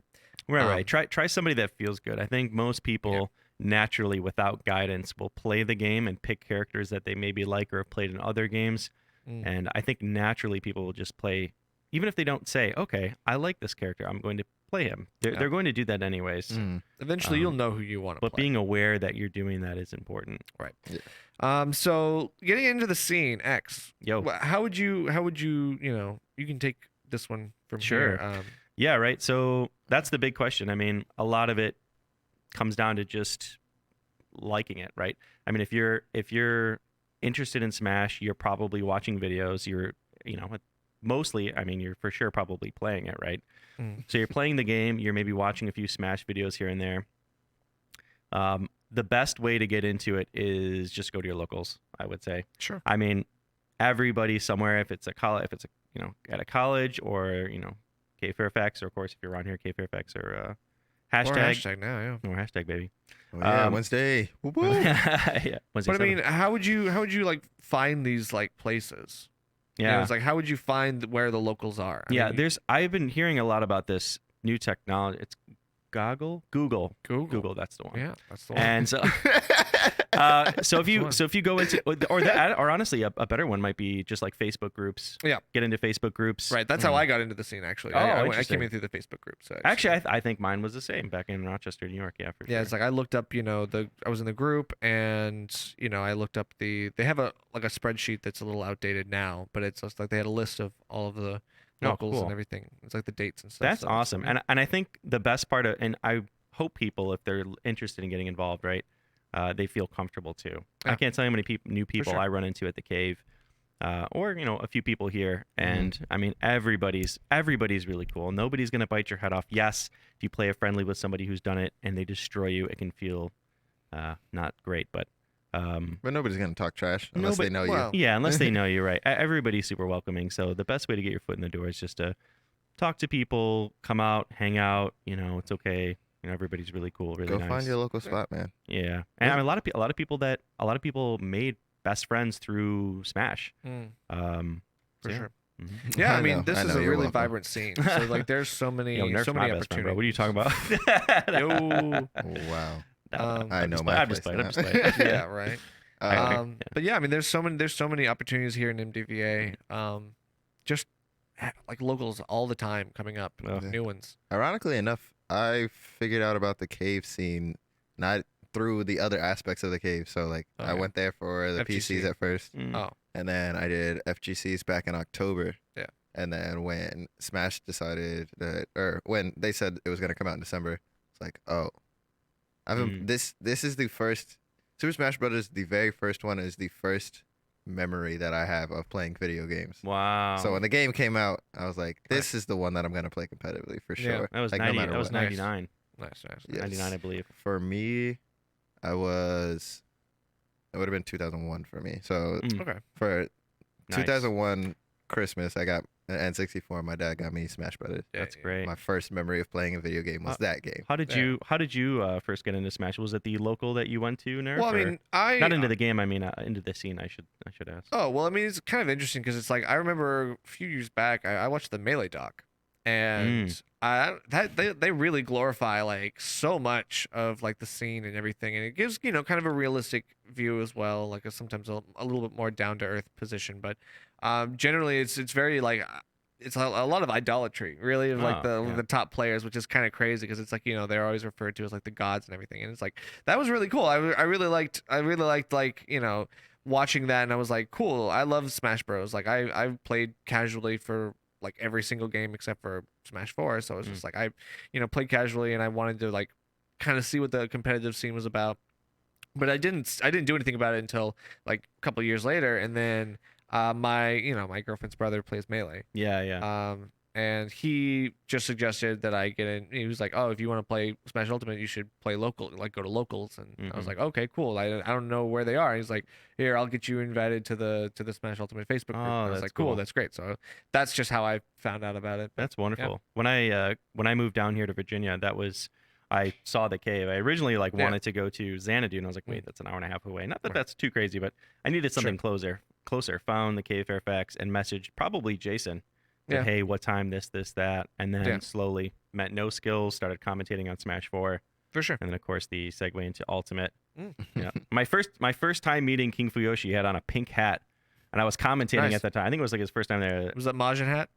Speaker 1: right. Try somebody that feels good. I think most people naturally, without guidance, will play the game and pick characters that they maybe like or have played in other games. And I think naturally people will just play, even if they don't say, "Okay, I like this character, I'm going to play him." They're going to do that anyways.
Speaker 2: Eventually, you'll know who you want to play.
Speaker 1: But being aware that you're doing that is important.
Speaker 2: Right.
Speaker 3: Yeah.
Speaker 2: So getting into the scene, X.
Speaker 1: Yo.
Speaker 2: How would you you can take this one from
Speaker 1: Sure.
Speaker 2: here.
Speaker 1: Yeah, right. So that's the big question. I mean, a lot of it comes down to just liking it, right? I mean, if you're interested in Smash, you're probably watching videos. You're mostly, I mean, you're for sure probably playing it, right? So you're playing the game. You're maybe watching a few Smash videos here and there. The best way to get into it is just go to your locals, I would say.
Speaker 2: Sure.
Speaker 1: I mean, everybody somewhere, if it's a at a college or K Fairfax, or of course if you're around here, K Fairfax or hashtag.
Speaker 2: Or hashtag now, yeah.
Speaker 1: Or hashtag baby.
Speaker 3: Oh, yeah, Wednesday. Woo woo.
Speaker 1: Yeah. Wednesday
Speaker 2: But I mean,
Speaker 1: 7th.
Speaker 2: how would you like find these like places?
Speaker 1: Yeah.
Speaker 2: It's like how would you find where the locals are? I mean,
Speaker 1: I've been hearing a lot about this new technology. It's Google. That's the one.
Speaker 2: Yeah, that's the one.
Speaker 1: And so, so if you go into or honestly, a better one might be just like Facebook groups.
Speaker 2: Yeah.
Speaker 1: Get into Facebook groups.
Speaker 2: Right. That's how I got into the scene. Actually,
Speaker 1: Oh,
Speaker 2: I came
Speaker 1: interesting.
Speaker 2: in through the Facebook group. So
Speaker 1: Actually, I think mine was the same back in Rochester, New York. Yeah, for sure.
Speaker 2: yeah, it's like I looked up, I was in the group and, I looked up they have a spreadsheet that's a little outdated now, but it's just like they had a list of all of the locals
Speaker 1: cool.
Speaker 2: and everything. It's like the dates and stuff.
Speaker 1: That's
Speaker 2: so
Speaker 1: awesome. And I think the best part of, and I hope people, if they're interested in getting involved, right, they feel comfortable too.
Speaker 2: Yeah.
Speaker 1: I can't tell you how many new people
Speaker 2: sure.
Speaker 1: I run into at the cave, or a few people here, and I mean everybody's really cool. Nobody's gonna bite your head off. Yes, if you play a friendly with somebody who's done it and they destroy you, it can feel not great, but
Speaker 3: But nobody's gonna talk trash unless they know
Speaker 2: well,
Speaker 3: you.
Speaker 1: yeah, unless they know you, right. Everybody's super welcoming, so the best way to get your foot in the door is just to talk to people, come out, hang out. It's okay. Everybody's really cool, really
Speaker 3: Go
Speaker 1: nice.
Speaker 3: find your local spot, man.
Speaker 1: Yeah, and I mean, a lot of people made best friends through Smash.
Speaker 2: For
Speaker 1: yeah.
Speaker 2: sure.
Speaker 1: Mhm.
Speaker 2: Yeah, I
Speaker 3: I
Speaker 2: mean,
Speaker 3: know,
Speaker 2: this
Speaker 3: I
Speaker 2: is
Speaker 3: know,
Speaker 2: a
Speaker 3: you're
Speaker 2: really
Speaker 3: welcome.
Speaker 2: vibrant scene. So like, there's so many,
Speaker 1: Yo, Nerf's
Speaker 2: so
Speaker 1: my
Speaker 2: many
Speaker 1: best friend, bro.
Speaker 2: opportunities.
Speaker 1: What are you talking about?
Speaker 2: Yo.
Speaker 3: Oh, wow.
Speaker 1: I'm
Speaker 3: know
Speaker 1: just
Speaker 3: my
Speaker 1: playing, I'm just
Speaker 3: place
Speaker 1: playing. I'm
Speaker 3: now.
Speaker 1: just playing.
Speaker 2: Yeah, right.
Speaker 3: Uh,
Speaker 2: But yeah, I mean, there's so many opportunities here in MDVA. Just like locals all the time coming up,
Speaker 1: Ugh.
Speaker 2: new ones.
Speaker 3: Ironically enough, I figured out about the cave scene not through the other aspects of the cave. So like
Speaker 2: Oh,
Speaker 3: I
Speaker 2: yeah.
Speaker 3: went there for the
Speaker 2: FGC.
Speaker 3: PCs at first,
Speaker 1: Mm.
Speaker 2: Oh,
Speaker 3: and then I did FGCs back in October.
Speaker 2: Yeah.
Speaker 3: And then when Smash decided that, or when they said it was gonna come out in December, it's like, oh, this is the first Super Smash Brothers. The very first one is the first memory that I have of playing video games.
Speaker 1: Wow.
Speaker 3: So when the game came out, I was like, this is the one that I'm gonna play competitively for
Speaker 2: Yeah.
Speaker 3: sure.
Speaker 1: that was
Speaker 3: like,
Speaker 1: 90.
Speaker 3: no matter
Speaker 1: That was
Speaker 3: what.
Speaker 1: 99.
Speaker 2: nice.
Speaker 3: Yes.
Speaker 1: 99, I believe.
Speaker 3: For me, it would have been 2001 for me. So
Speaker 1: Mm.
Speaker 2: Okay.
Speaker 3: for
Speaker 1: Nice.
Speaker 3: 2001 Christmas, I got an N64. My dad got me Smash Brothers.
Speaker 1: That's great.
Speaker 3: My first memory of playing a video game was that game.
Speaker 1: How did
Speaker 2: Yeah.
Speaker 1: you first get into Smash? Was it the local that you went to, Nerf?
Speaker 2: Well, I
Speaker 1: or-
Speaker 2: mean, I
Speaker 1: not into the game. I mean, into the scene. I should ask.
Speaker 2: Oh, well, I mean, it's kind of interesting because it's like I remember a few years back I watched the Melee doc, and they really glorify like so much of like the scene and everything, and it gives kind of a realistic view as well, like sometimes a little bit more down to earth position, but generally it's very like. It's a lot of idolatry, really, of like the top players, which is kind of crazy because it's like they're always referred to as like the gods and everything, and it's like that was really cool. I really liked like watching that, and I was like, cool. I love Smash Bros. Like I've played casually for like every single game except for Smash 4, so it's just like I played casually, and I wanted to like kind of see what the competitive scene was about, but I didn't do anything about it until like a couple years later, and then my girlfriend's brother plays Melee.
Speaker 1: Yeah.
Speaker 2: and he just suggested that I get in. He was like, "Oh, if you want to play Smash Ultimate, you should play local, like go to locals." And I was
Speaker 1: Mhm.
Speaker 2: like, "Okay, cool. I don't know where they are." He's like, "Here, I'll get you invited to the Smash Ultimate Facebook group."
Speaker 1: Oh,
Speaker 2: And I was
Speaker 1: that's
Speaker 2: like, "Cool,
Speaker 1: cool.
Speaker 2: that's great." So that's just how I found out about it. But
Speaker 1: That's wonderful. When I moved down here to Virginia, I saw the cave. I originally like
Speaker 2: Yeah.
Speaker 1: wanted to go to Xanadu, and I was like, wait, that's an hour and a half away. Not that that's too crazy, but I needed something closer. Found the cave Fairfax and messaged probably Jason. Said,
Speaker 2: Yeah.
Speaker 1: hey, what time? This, that, and then
Speaker 2: Yeah.
Speaker 1: slowly met no skills. Started commentating on Smash 4,
Speaker 2: for sure.
Speaker 1: and then of course the segue into Ultimate.
Speaker 2: Mm.
Speaker 1: Yeah, my first time meeting King Fuyoshi, he had on a pink hat, and I was commentating
Speaker 2: Nice.
Speaker 1: at the time. I think it was like his first time there.
Speaker 2: Was that Majin hat?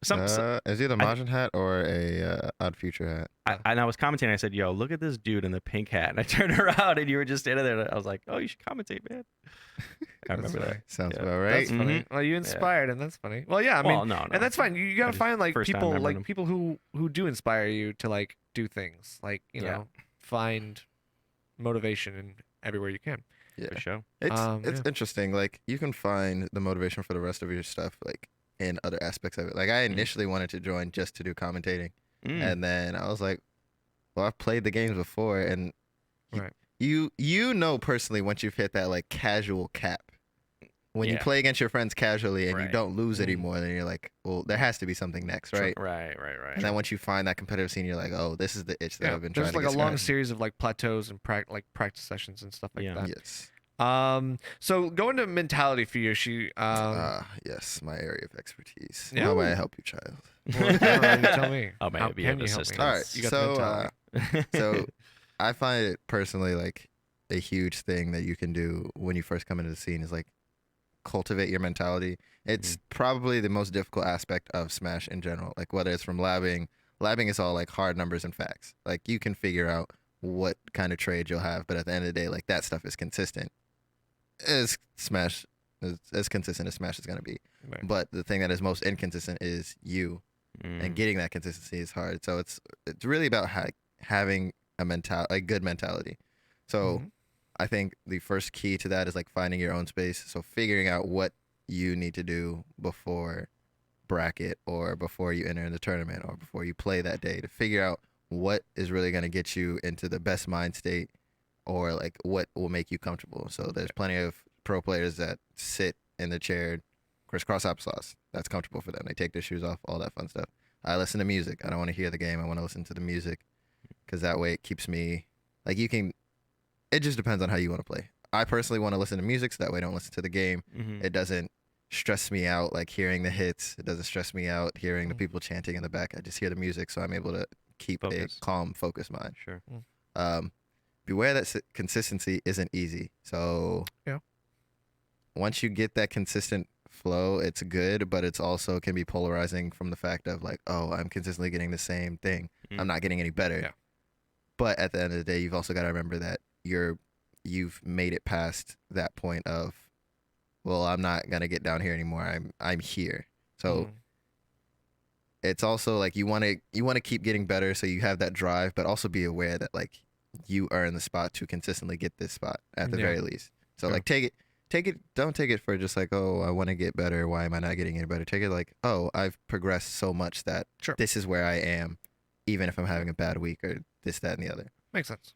Speaker 3: Is either Majin hat or a Odd Future hat.
Speaker 1: And I was commentating. I said, "Yo, look at this dude in the pink hat." And I turned around, and you were just standing there. And I was like, "Oh, you should commentate, man." I remember that.
Speaker 3: Sounds
Speaker 1: Yeah.
Speaker 3: about right.
Speaker 2: That's funny. Well, you inspired, and that's funny. Well, yeah, I mean,
Speaker 1: Well, no.
Speaker 2: and that's fine. You gotta
Speaker 1: just
Speaker 2: find like
Speaker 1: first time
Speaker 2: people,
Speaker 1: remembering them.
Speaker 2: people who do inspire you to like do things, like you
Speaker 1: Yeah.
Speaker 2: know, find motivation in everywhere you can.
Speaker 3: Yeah.
Speaker 1: For sure.
Speaker 3: It's interesting. Like you can find the motivation for the rest of your stuff like in other aspects of it. Like I initially wanted to join just to do commentating, and then I was like, well, I've played the games before, and
Speaker 2: Right.
Speaker 3: you know personally once you've hit that like casual cap. When you
Speaker 1: Yeah.
Speaker 3: play against your friends casually and you
Speaker 1: Right.
Speaker 3: don't lose anymore, then you're like, well, there has to be something next, right?
Speaker 1: Right.
Speaker 3: And then once you find that competitive scene, you're like, oh, this is the itch that I've been trying
Speaker 2: There's
Speaker 3: to
Speaker 2: like
Speaker 3: get
Speaker 2: a long
Speaker 3: scratched.
Speaker 2: series of like plateaus and practice sessions and stuff like
Speaker 1: Yeah.
Speaker 2: that.
Speaker 3: Yes.
Speaker 2: So going to mentality for Yoshi.
Speaker 3: Yes, my area of expertise.
Speaker 2: Yeah.
Speaker 3: How may I help you, child?
Speaker 2: Well, I don't know, you tell me.
Speaker 1: Oh, man,
Speaker 2: How
Speaker 1: it'd be
Speaker 2: can
Speaker 1: of
Speaker 2: you help me?
Speaker 1: assistance.
Speaker 3: All right,
Speaker 2: You got the mentality.
Speaker 3: so I find it personally like a huge thing that you can do when you first come into the scene is like cultivate your mentality. It's probably the most difficult aspect of Smash in general. Like whether it's from labbing is all like hard numbers and facts. Like you can figure out what kind of trade you'll have, but at the end of the day, like that stuff is consistent. As consistent as Smash is gonna be.
Speaker 2: Right.
Speaker 3: But the thing that is most inconsistent is you. And getting that consistency is hard. So it's really about having a good mentality. So I think the first key to that is like finding your own space. So figuring out what you need to do before bracket or before you enter in the tournament or before you play that day to figure out what is really going to get you into the best mind state or like what will make you comfortable. So there's plenty of pro players that sit in the chair crisscross applesauce. That's comfortable for them. They take their shoes off, all that fun stuff. I listen to music. I don't want to hear the game. I want to listen to the music because that way it keeps me like you can. It just depends on how you want to play. I personally want to listen to music so that way I don't listen to the game. It doesn't stress me out like hearing the hits. It doesn't stress me out hearing the people chanting in the back. I just hear the music so I'm able to keep
Speaker 1: Focus.
Speaker 3: a calm, focused mind.
Speaker 1: Sure.
Speaker 3: Beware that consistency isn't easy. So
Speaker 2: Yeah.
Speaker 3: once you get that consistent flow, it's good, but it's also can be polarizing from the fact of like, oh, I'm consistently getting the same thing. I'm not getting any better.
Speaker 2: Yeah.
Speaker 3: But at the end of the day, you've also got to remember that you've made it past that point of, well, I'm not gonna get down here anymore. I'm here. So it's also like you want to keep getting better, so you have that drive, but also be aware that like you earn the spot to consistently get this spot at the very least. So
Speaker 2: Sure.
Speaker 3: like take it. Don't take it for just like, oh, I want to get better. Why am I not getting any better? Take it like, oh, I've progressed so much that this is where I am, even if I'm having a bad week or this, that, and the other.
Speaker 2: Makes sense.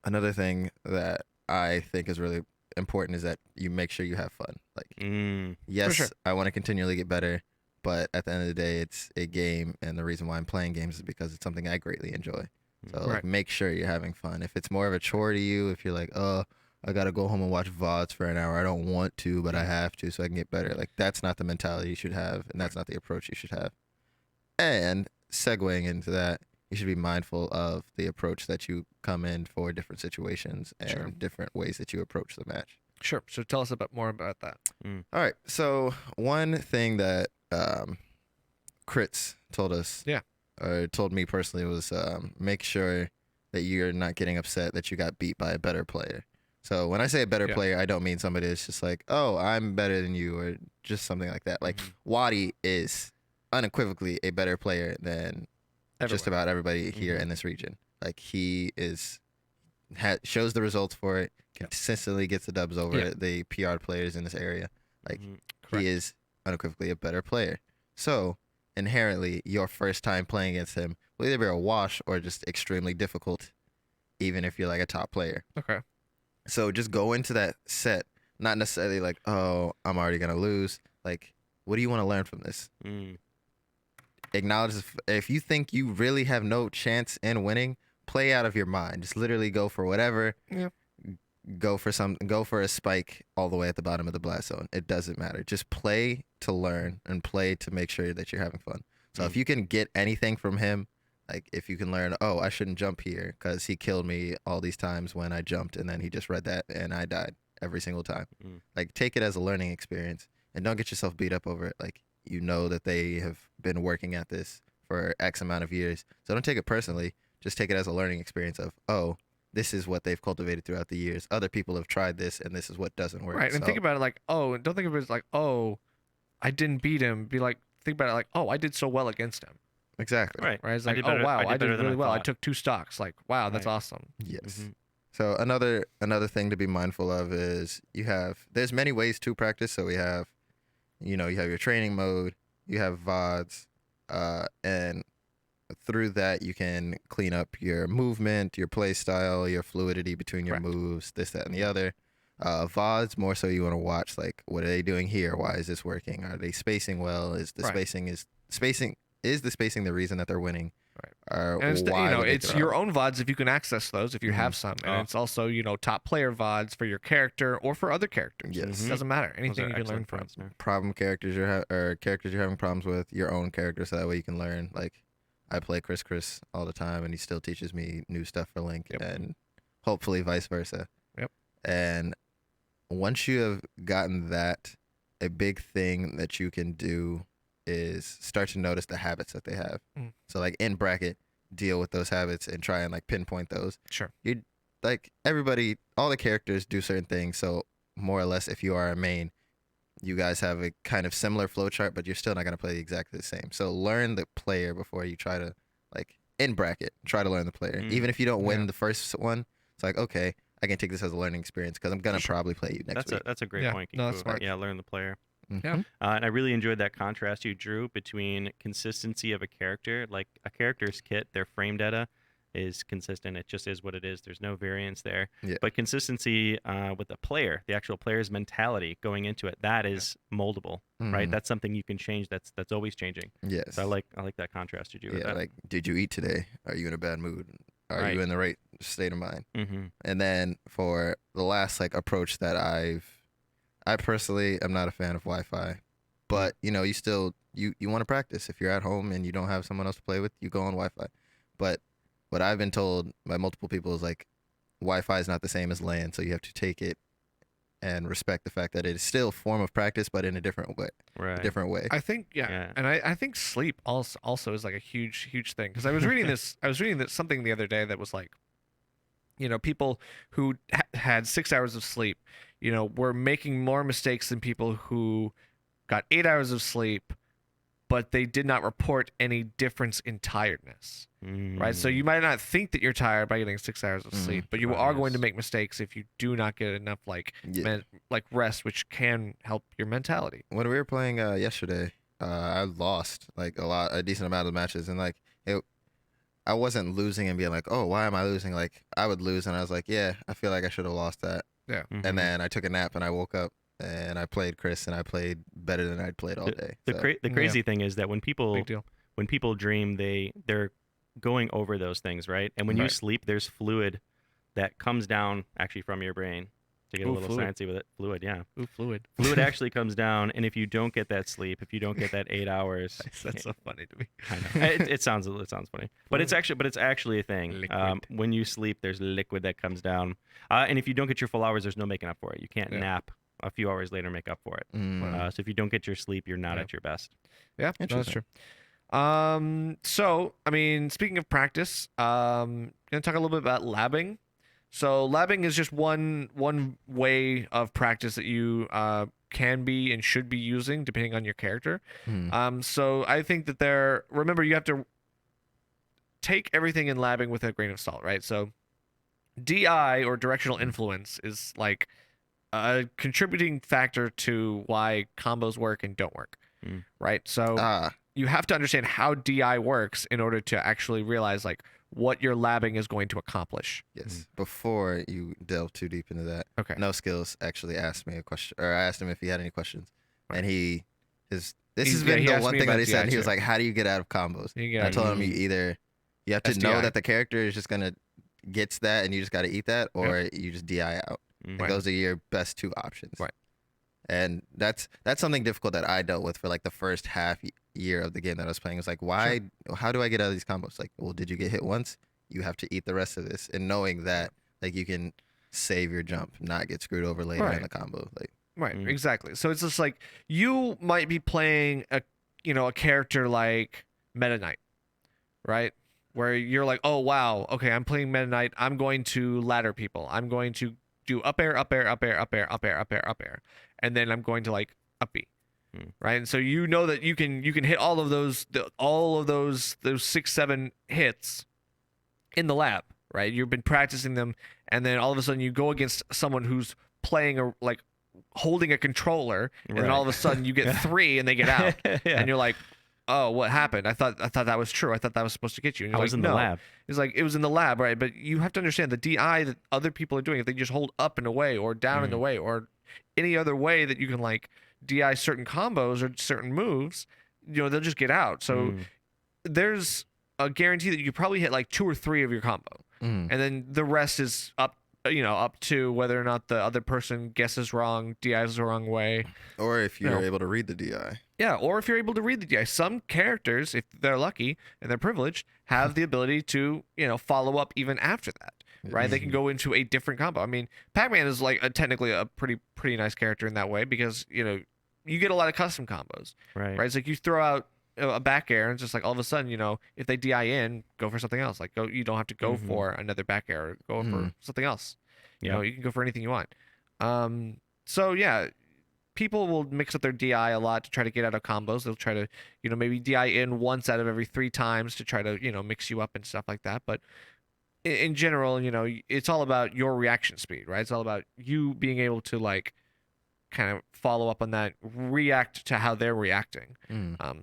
Speaker 3: Another thing that I think is really important is that you make sure you have fun. Like, yes,
Speaker 2: sure.
Speaker 3: I want to continually get better, but at the end of the day, it's a game, and the reason why I'm playing games is because it's something I greatly enjoy. So like, make sure you're having fun. If it's more of a chore to you, if you're like, oh, I gotta go home and watch VODs for an hour. I don't want to, but I have to so I can get better. Like that's not the mentality you should have, and that's not the approach you should have. And segueing into that, you should be mindful of the approach that you come in for different situations and different ways that you approach the match.
Speaker 2: Sure. So tell us more about that.
Speaker 3: All right. So one thing that Crits told us, or told me personally, was make sure that you're not getting upset that you got beat by a better player. So when I say a better player, I don't mean somebody that's just like, oh, I'm better than you, or just something like that. Like Wadi is unequivocally a better player than just about everybody here in this region. Like he shows the results for it, consistently gets the dubs over the PR players in this area. Like he is unequivocally a better player. So inherently, your first time playing against him will either be a wash or just extremely difficult, even if you're like a top player.
Speaker 2: Okay.
Speaker 3: So just go into that set, not necessarily like, oh, I'm already gonna lose. Like, what do you want to learn from this?
Speaker 1: Mm.
Speaker 3: Acknowledge if you think you really have no chance in winning, play out of your mind. Just literally go for whatever.
Speaker 2: Yeah.
Speaker 3: Go for a spike all the way at the bottom of the blast zone. It doesn't matter. Just play to learn and play to make sure that you're having fun. So if you can get anything from him, like if you can learn, oh, I shouldn't jump here because he killed me all these times when I jumped and then he just read that and I died every single time. Like take it as a learning experience and don't get yourself beat up over it. Like you know that they have been working at this for X amount of years. So don't take it personally. Just take it as a learning experience of, oh, this is what they've cultivated throughout the years. Other people have tried this, and this is what doesn't work.
Speaker 2: Right, and think about it like, oh, and don't think of it as like, oh, I didn't beat him. Be like, think about it like, oh, I did so well against him.
Speaker 3: Exactly.
Speaker 1: Right.
Speaker 2: Right. It's
Speaker 1: I
Speaker 2: like,
Speaker 1: did
Speaker 2: oh
Speaker 1: better-
Speaker 2: wow,
Speaker 1: I did better than
Speaker 2: really
Speaker 1: I
Speaker 2: well. I
Speaker 1: thought.
Speaker 2: took 2 stocks. Like, wow, that's
Speaker 1: Right.
Speaker 2: awesome.
Speaker 3: Yes.
Speaker 1: Mhm.
Speaker 3: So another thing to be mindful of is there's many ways to practice. So we have, you have your training mode, you have VODs, and through that you can clean up your movement, your play style, your fluidity between your
Speaker 2: Correct.
Speaker 3: moves, this, that, and the other. VODs more so you want to watch like what are they doing here? Why is this working? Are they spacing well? Is the
Speaker 2: Right.
Speaker 3: spacing the reason that they're winning?
Speaker 2: Right.
Speaker 3: Or
Speaker 2: And it's,
Speaker 3: why would they
Speaker 2: it's
Speaker 3: throw
Speaker 2: your
Speaker 3: it?
Speaker 2: own VODs if you can access those, if you
Speaker 3: Mhm.
Speaker 2: have some. And
Speaker 1: Oh.
Speaker 2: it's also, top player VODs for your character or for other characters.
Speaker 3: Yes.
Speaker 2: It doesn't matter.
Speaker 1: Those
Speaker 2: Anything
Speaker 1: are
Speaker 2: you can learn
Speaker 1: excellent
Speaker 2: from.
Speaker 1: points, yeah.
Speaker 3: Problem characters or characters you're having problems with, your own character, so that way you can learn. Like I play Chris all the time and he still teaches me new stuff for Link
Speaker 2: Yep.
Speaker 3: and hopefully vice versa.
Speaker 2: Yep.
Speaker 3: And once you have gotten that, a big thing that you can do is start to notice the habits that they have. So like in bracket, deal with those habits and try and like pinpoint those.
Speaker 2: Sure.
Speaker 3: You like everybody, all the characters do certain things. So more or less, if you are a main, you guys have a kind of similar flow chart, but you're still not gonna play exactly the same. So learn the player before you try to like in bracket. Try to learn the player, even if you don't win
Speaker 2: Yeah.
Speaker 3: the first one. It's like okay, I can take this as a learning experience because I'm gonna
Speaker 2: Sure.
Speaker 3: probably play you next week.
Speaker 1: That's a great
Speaker 2: Yeah,
Speaker 1: point.
Speaker 2: no, that's
Speaker 1: Kiku.
Speaker 2: smart.
Speaker 1: Yeah, learn the player.
Speaker 2: Yeah.
Speaker 1: And I really enjoyed that contrast you drew between consistency of a character. Like a character's kit, their frame data is consistent. It just is what it is. There's no variance there.
Speaker 3: Yeah.
Speaker 1: But consistency with the player, the actual player's mentality going into it, that is moldable, right?
Speaker 3: Mhm.
Speaker 1: That's something you can change. That's always changing.
Speaker 3: Yes.
Speaker 1: So I like that contrast you drew with
Speaker 3: Yeah,
Speaker 1: that.
Speaker 3: like did you eat today? Are you in a bad mood? Are
Speaker 1: Right.
Speaker 3: you in the right state of mind?
Speaker 1: Mm-hmm.
Speaker 3: And then for the last like approach that I personally am not a fan of Wi-Fi, but you still you want to practice. If you're at home and you don't have someone else to play with, you go on Wi-Fi. But what I've been told by multiple people is like Wi-Fi is not the same as LAN, so you have to take it and respect the fact that it is still a form of practice, but in a different way.
Speaker 1: Right.
Speaker 3: Different way.
Speaker 2: I think
Speaker 1: Yeah.
Speaker 2: and I think sleep also is like a huge thing because I was reading this something the other day that was like, people who had 6 hours of sleep, were making more mistakes than people who got 8 hours of sleep, but they did not report any difference in tiredness. Right, so you might not think that you're tired by getting 6 hours of sleep, but you are going to make mistakes if you do not get enough
Speaker 3: Yeah.
Speaker 2: rest, which can help your mentality.
Speaker 3: When we were playing yesterday, I lost like a decent amount of matches, and like I wasn't losing and being like, oh, why am I losing? Like I would lose, and I was like, yeah, I feel like I should have lost that.
Speaker 2: Yeah.
Speaker 1: Mhm.
Speaker 3: And then I took a nap and I woke up and I played Chris and I played better than I'd played all day.
Speaker 1: The,
Speaker 3: So,
Speaker 1: the crazy thing is that when people
Speaker 2: Big deal.
Speaker 1: dream, they're going over those things, right? And when you
Speaker 3: Right.
Speaker 1: sleep, there's fluid that comes down actually from your brain. To get a
Speaker 2: Ooh,
Speaker 1: little
Speaker 2: fluid.
Speaker 1: sciencey with it, fluid, yeah.
Speaker 2: Ooh, fluid.
Speaker 1: Fluid actually comes down, and if you don't get that sleep, if you don't get that 8 hours,
Speaker 2: That's so funny to me.
Speaker 1: I know. It sounds funny, but it's actually a thing.
Speaker 2: Liquid.
Speaker 1: When you sleep, there's liquid that comes down, and if you don't get your full hours, there's no making up for it. You can't
Speaker 2: Yeah.
Speaker 1: nap a few hours later and make up for it.
Speaker 3: mm,
Speaker 1: So if you don't get your sleep, you're not
Speaker 2: Yeah.
Speaker 1: at your best.
Speaker 2: Yeah, no, that's
Speaker 3: Interesting.
Speaker 2: true. So, I mean, speaking of practice, gonna talk a little bit about labbing. So, labbing is just one way of practice that you can be and should be using depending on your character.
Speaker 3: mm,
Speaker 2: So I think that remember, you have to take everything in labbing with a grain of salt, right? So DI or directional influence is like a contributing factor to why combos work and don't work.
Speaker 1: Mm.
Speaker 2: right? So you have to understand how DI works in order to actually realize like what your labbing is going to accomplish.
Speaker 3: Yes. Before you delve too deep into that,
Speaker 2: Okay.
Speaker 3: No Skills actually asked me a question, or I asked him if he had any questions,
Speaker 2: Right.
Speaker 3: and this
Speaker 2: He
Speaker 3: has been the
Speaker 2: asked
Speaker 3: one
Speaker 2: me
Speaker 3: thing that
Speaker 2: about
Speaker 3: he said.
Speaker 2: DI
Speaker 3: He was
Speaker 2: too.
Speaker 3: like, "How do you get out of combos?"
Speaker 2: You get
Speaker 3: And I
Speaker 2: out-
Speaker 3: told him you have to know
Speaker 2: SDI.
Speaker 3: that the character is just gonna gets that, and you just got to eat that, or you just DI out.
Speaker 1: Mm.
Speaker 3: And those are your best two options.
Speaker 2: Right.
Speaker 3: And that's something difficult that I dealt with for like the first year of the game that I was playing. It was like, how do I get out of these combos? Like, well, did you get hit once? You have to eat the rest of this, and knowing that like you can save your jump, not get screwed over later in the combo. Like,
Speaker 2: right, exactly. So it's just like you might be playing a character like Meta Knight, right? Where you're like, oh wow, okay, I'm playing Meta Knight. I'm going to ladder people. I'm going to do up air, up air, up air, up air, up air, up air, up air, and then I'm going to like up B, right? And so you know that you can hit all of those 6-7 hits in the lab, right? You've been practicing them, and then all of a sudden you go against someone who's playing holding a controller, and then all of a sudden you get 3 and they get out, and you're like, oh, what happened? I thought that was true. I thought that was supposed to get you. And
Speaker 1: I was in the lab.
Speaker 2: It's like it was in the lab, right? But you have to understand the DI that other people are doing. If they just hold up and away, or down and away, or any other way that you can like DI certain combos or certain moves, they'll just get out. So there's a guarantee that you probably hit like 2 or 3 of your combo, and then the rest is up to whether or not the other person guesses wrong, DIs the wrong way,
Speaker 3: or if you're able to read the DI.
Speaker 2: Yeah, or if you're able to read the DI. Some characters, if they're lucky and they're privileged, have the ability to follow up even after that, right? They can go into a different combo. I mean, Pac-Man is like technically a pretty nice character in that way, because you get a lot of custom combos, right? It's like you throw out a back air, and it's just like all of a sudden, if they DI in, go for something else. Like you don't have to go for another back air, or go for something else. You can go for anything you want. So yeah, people will mix up their DI a lot to try to get out of combos. They'll try to maybe DI in once out of every 3 times to try to mix you up and stuff like that. But in general, it's all about your reaction speed, right? It's all about you being able to like kind of follow up on that, react to how they're reacting.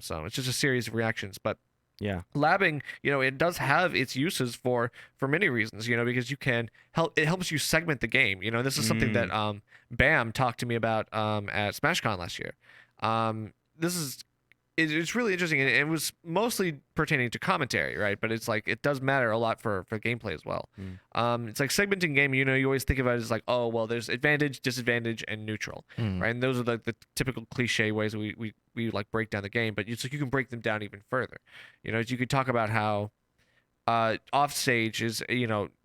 Speaker 2: So it's just a series of reactions. But
Speaker 1: yeah,
Speaker 2: labbing, it does have its uses for many reasons, because it helps you segment the game. This is something that Bam talked to me about at SmashCon last year. It's really interesting, and it was mostly pertaining to commentary, right? But it's like it does matter a lot for gameplay as well. It's like segmenting game. You always think about it as like, oh well, there's advantage, disadvantage, and neutral, right? And those are the typical cliche ways we like break down the game. But it's like you can break them down even further. You could talk about how off stage is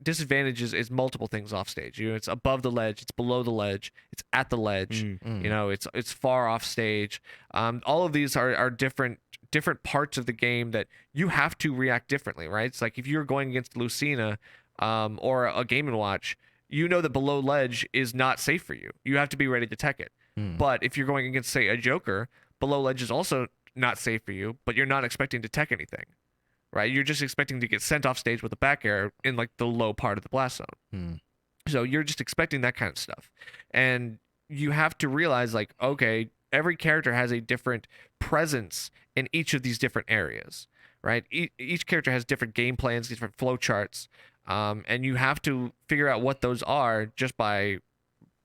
Speaker 2: disadvantages is multiple things off stage. It's above the ledge, it's below the ledge, it's at the ledge. It's far off stage. All of these are different parts of the game that you have to react differently, right? It's like if you're going against Lucina or a Game & Watch, that below ledge is not safe for you. You have to be ready to tech it. But if you're going against, say, a Joker, below ledge is also not safe for you, but you're not expecting to tech anything. Right, you're just expecting to get sent off stage with a back air in like the low part of the blast zone. So you're just expecting that kind of stuff, and you have to realize like, okay, every character has a different presence in each of these different areas, right? Each character has different game plans, different flow charts, and you have to figure out what those are just by